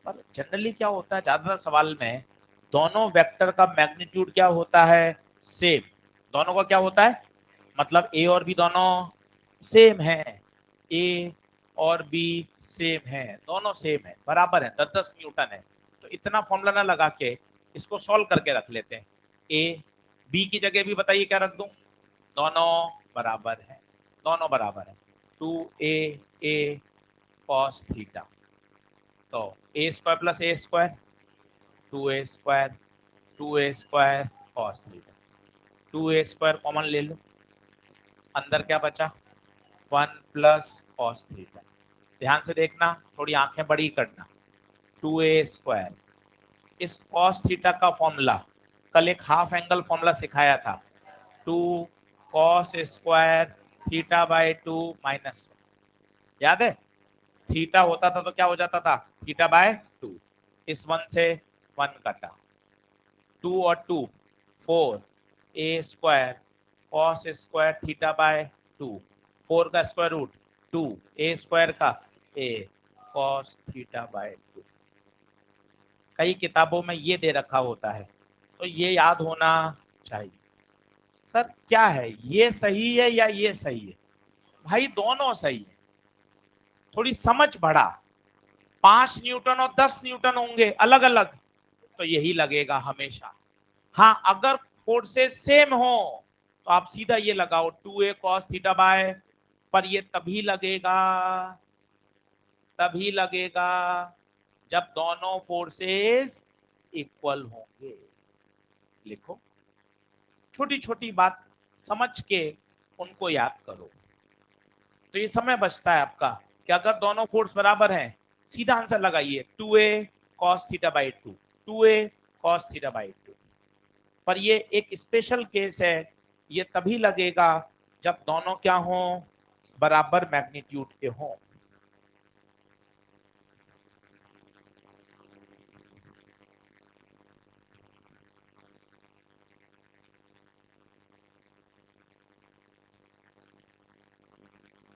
पर जनरली क्या होता है ज्यादातर सवाल में, दोनों वेक्टर का मैग्नीट्यूड क्या होता है, सेम। दोनों का क्या होता है, मतलब ए और बी दोनों सेम है, ए और बी सेम है, दोनों सेम है, बराबर है, 10-10 न्यूटन है। तो इतना फॉर्मूला ना लगा के इसको सॉल्व करके रख लेते हैं। ए बी की जगह भी बताइए क्या रख दूं, दोनों बराबर है, दोनों बराबर है, 2a cos थीटा। तो A square plus A square, 2a square cos theta, 2a square common ले लो, अंदर क्या बचा, 1 प्लस कॉस थीटा। ध्यान से देखना, थोड़ी आंखें बड़ी करना। 2a स्क्वायर, इस कॉस थीटा का फॉर्मूला कल एक हाफ एंगल फॉर्मूला सिखाया था, 2 cos square theta by 2 minus, याद है। थीटा होता था तो क्या हो जाता था, थीटा बाय 2, इस 1 से 1 कटा, 2 और 2 4, A square cos square theta by 2, 4 का स्क्वायर रूट 2, ए स्क्वायर का ए कॉस थीटा बाय 2। कई किताबों में ये दे रखा होता है, तो ये याद होना चाहिए। सर क्या है, ये सही है या ये सही है, भाई दोनों सही है। थोड़ी समझ बढ़ा, 5 न्यूटन और 10 न्यूटन होंगे अलग अलग, तो यही लगेगा हमेशा। हाँ, अगर फोर्सेस सेम हो तो आप सीधा ये लगाओ 2a cos थीटा बाय, पर ये तभी लगेगा जब दोनों फोर्सेस इक्वल होंगे। लिखो, छोटी छोटी बात समझ के उनको याद करो, तो ये समय बचता है आपका कि अगर दोनों फोर्स बराबर हैं, सीधा आंसर लगाइए 2a cos theta by 2, 2a cos theta by 2। पर ये एक स्पेशल केस है, ये तभी लगेगा जब दोनों क्या हों, बराबर मैग्नीट्यूड के हों।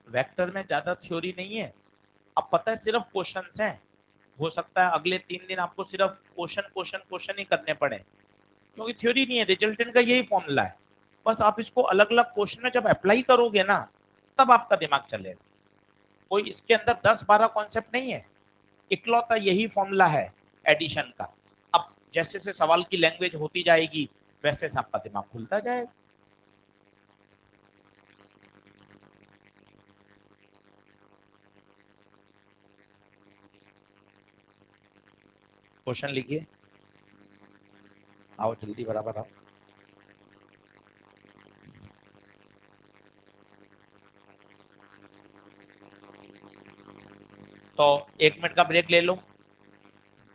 वेक्टर में ज्यादा थ्योरी नहीं है, अब पता है सिर्फ क्वेश्चंस हैं। हो सकता है अगले 3 दिन आपको सिर्फ क्वेश्चन ही करने पड़े, क्योंकि थ्योरी नहीं है, रिजल्टेंट का यही फॉर्मूला है। बस आप इसको अलग अलग क्वेश्चन में जब अप्लाई करोगे ना, तब आपका दिमाग चलेगा। कोई इसके अंदर 10-12 कॉन्सेप्ट नहीं है, इकलौता यही फॉर्मूला है एडिशन का। अब जैसे जैसे सवाल की लैंग्वेज होती जाएगी, वैसे से आपका दिमाग खुलता जाएगा। क्वेश्चन लिखिए, आओ जल्दी बराबर आओ। तो 1 मिनट का ब्रेक ले लो।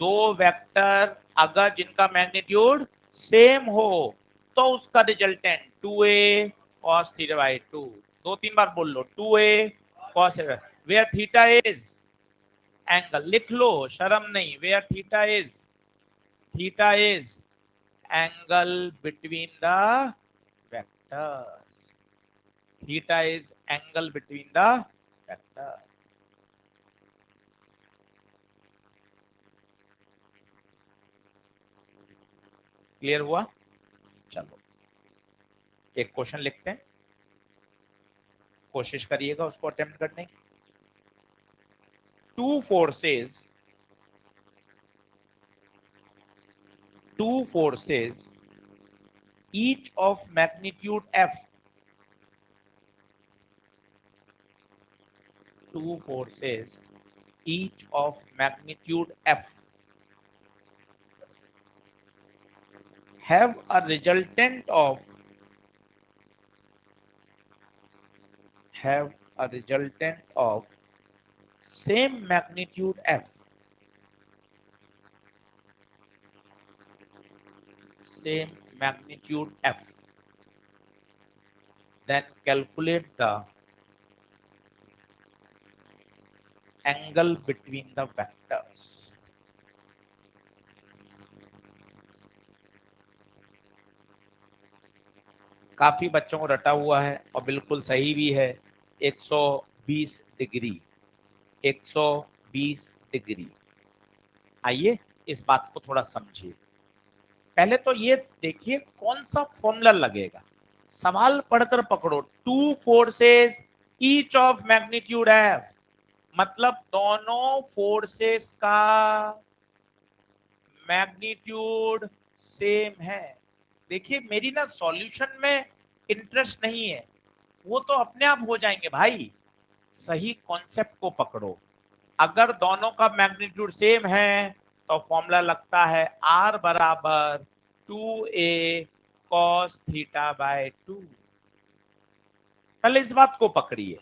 दो वेक्टर अगर जिनका मैग्नीट्यूड सेम हो तो उसका resultant 2a cos theta by 2। 2-3 बार बोल लो 2a cos theta, where theta is angle, लिख लो शर्म नहीं, where theta is angle between the vectors, theta is angle between the vector. Clear हुआ? चलो एक क्वेश्चन लिखते हैं, कोशिश करिएगा उसको अटेम्प्ट करने की। two forces each of magnitude f, two forces each of magnitude f have a resultant of same magnitude f, same magnitude f, then calculate the angle between the vectors। काफी बच्चों को रटा हुआ है और बिल्कुल सही भी है। 120 डिग्री, 120 डिग्री। आइए इस बात को थोड़ा समझिए। पहले तो ये देखिए कौन सा फॉर्मूला लगेगा। सवाल पढ़कर पकड़ो, two forces each of magnitude F, मतलब दोनों फोर्सेस का मैग्नीट्यूड सेम है। देखिए मेरी ना सॉल्यूशन में इंटरेस्ट नहीं है, वो तो अपने आप हो जाएंगे भाई, सही कॉन्सेप्ट को पकड़ो। अगर दोनों का मैग्नीट्यूड सेम है तो फॉर्मूला लगता है R बराबर 2a cos थीटा बाय 2। पहले इस बात को पकड़िए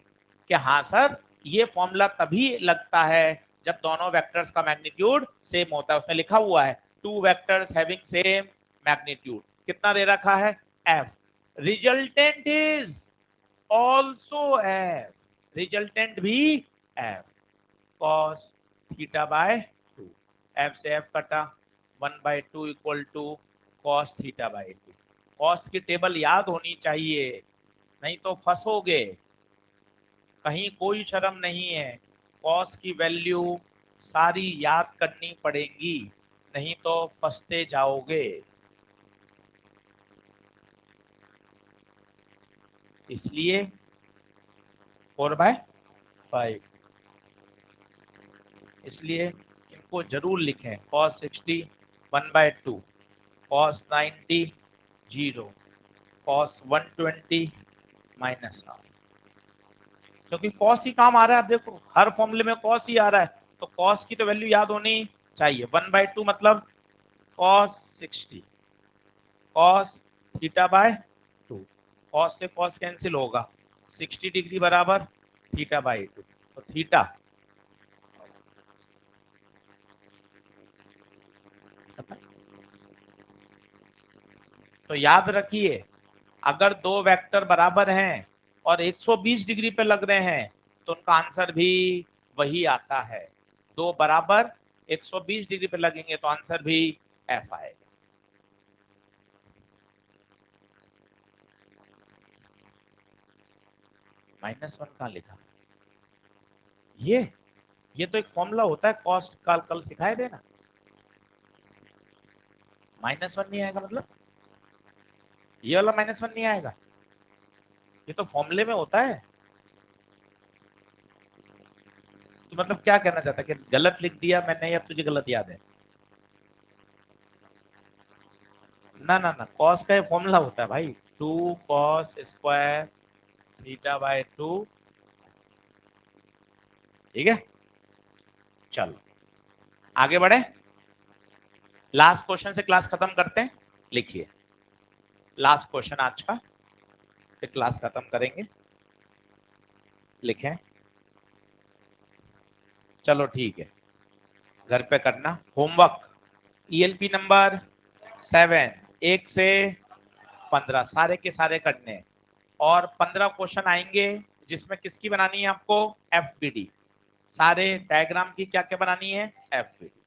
कि हाँ सर ये फॉर्मूला तभी लगता है जब दोनों वेक्टर्स का मैग्नीट्यूड सेम होता है। उसमें लिखा हुआ है two vectors having same magnitude, कितना दे रखा है f, resultant is also f, resultant भी f cos theta by 2, f से f कटा, 1/2 equal to cos theta by 2। Cos की टेबल याद होनी चाहिए, नहीं तो फंसोगे, कहीं कोई शर्म नहीं है। कॉस की वैल्यू सारी याद करनी पड़ेगी, नहीं तो फंसते जाओगे। इसलिए 4/5, इसलिए इनको जरूर लिखें। cos 60 1/2, cos 90 0, cos 120 minus half, क्योंकि cos ही काम आ रहा है। आप देखो हर फॉर्मूले में cos ही आ रहा है, तो cos की तो वैल्यू याद होनी चाहिए। 1/2 मतलब cos 60, cos theta by 2, cos से cos कैंसिल होगा, 60 डिग्री बराबर थीटा बाय 2, तो थीटा तो याद रखिए, अगर दो वेक्टर बराबर हैं और 120 डिग्री पे लग रहे हैं तो उनका आंसर भी वही आता है। दो बराबर 120 डिग्री पे लगेंगे तो आंसर भी एफ आएगा। -1 कहाँ लिखा? ये तो एक फॉर्मूला होता है कॉस का, कल सिखाए देना। -1 नहीं आएगा मतलब ये वाला -1 नहीं आएगा, ये तो फॉर्मूले में होता है। तो मतलब क्या कहना चाहता है कि गलत लिख दिया मैंने या तुझे गलत याद है? ना ना ना, कॉस का फॉर्मूला होता है भाई, 2 cos स्क्वायर थीटा बाय 2, ठीक है। चलो आगे बढ़े, लास्ट क्वेश्चन से क्लास खत्म करते हैं। लिखिए लास्ट क्वेश्चन आज का, फिर क्लास खत्म करेंगे। लिखें, चलो ठीक है, घर पे करना होमवर्क। ईएलपी नंबर 7, 1 से 15 सारे के सारे करने हैं। और 15 क्वेश्चन आएंगे जिसमें किसकी बनानी है आपको? एफबीडी। सारे डायग्राम की क्या क्या बनानी है? एफबीडी।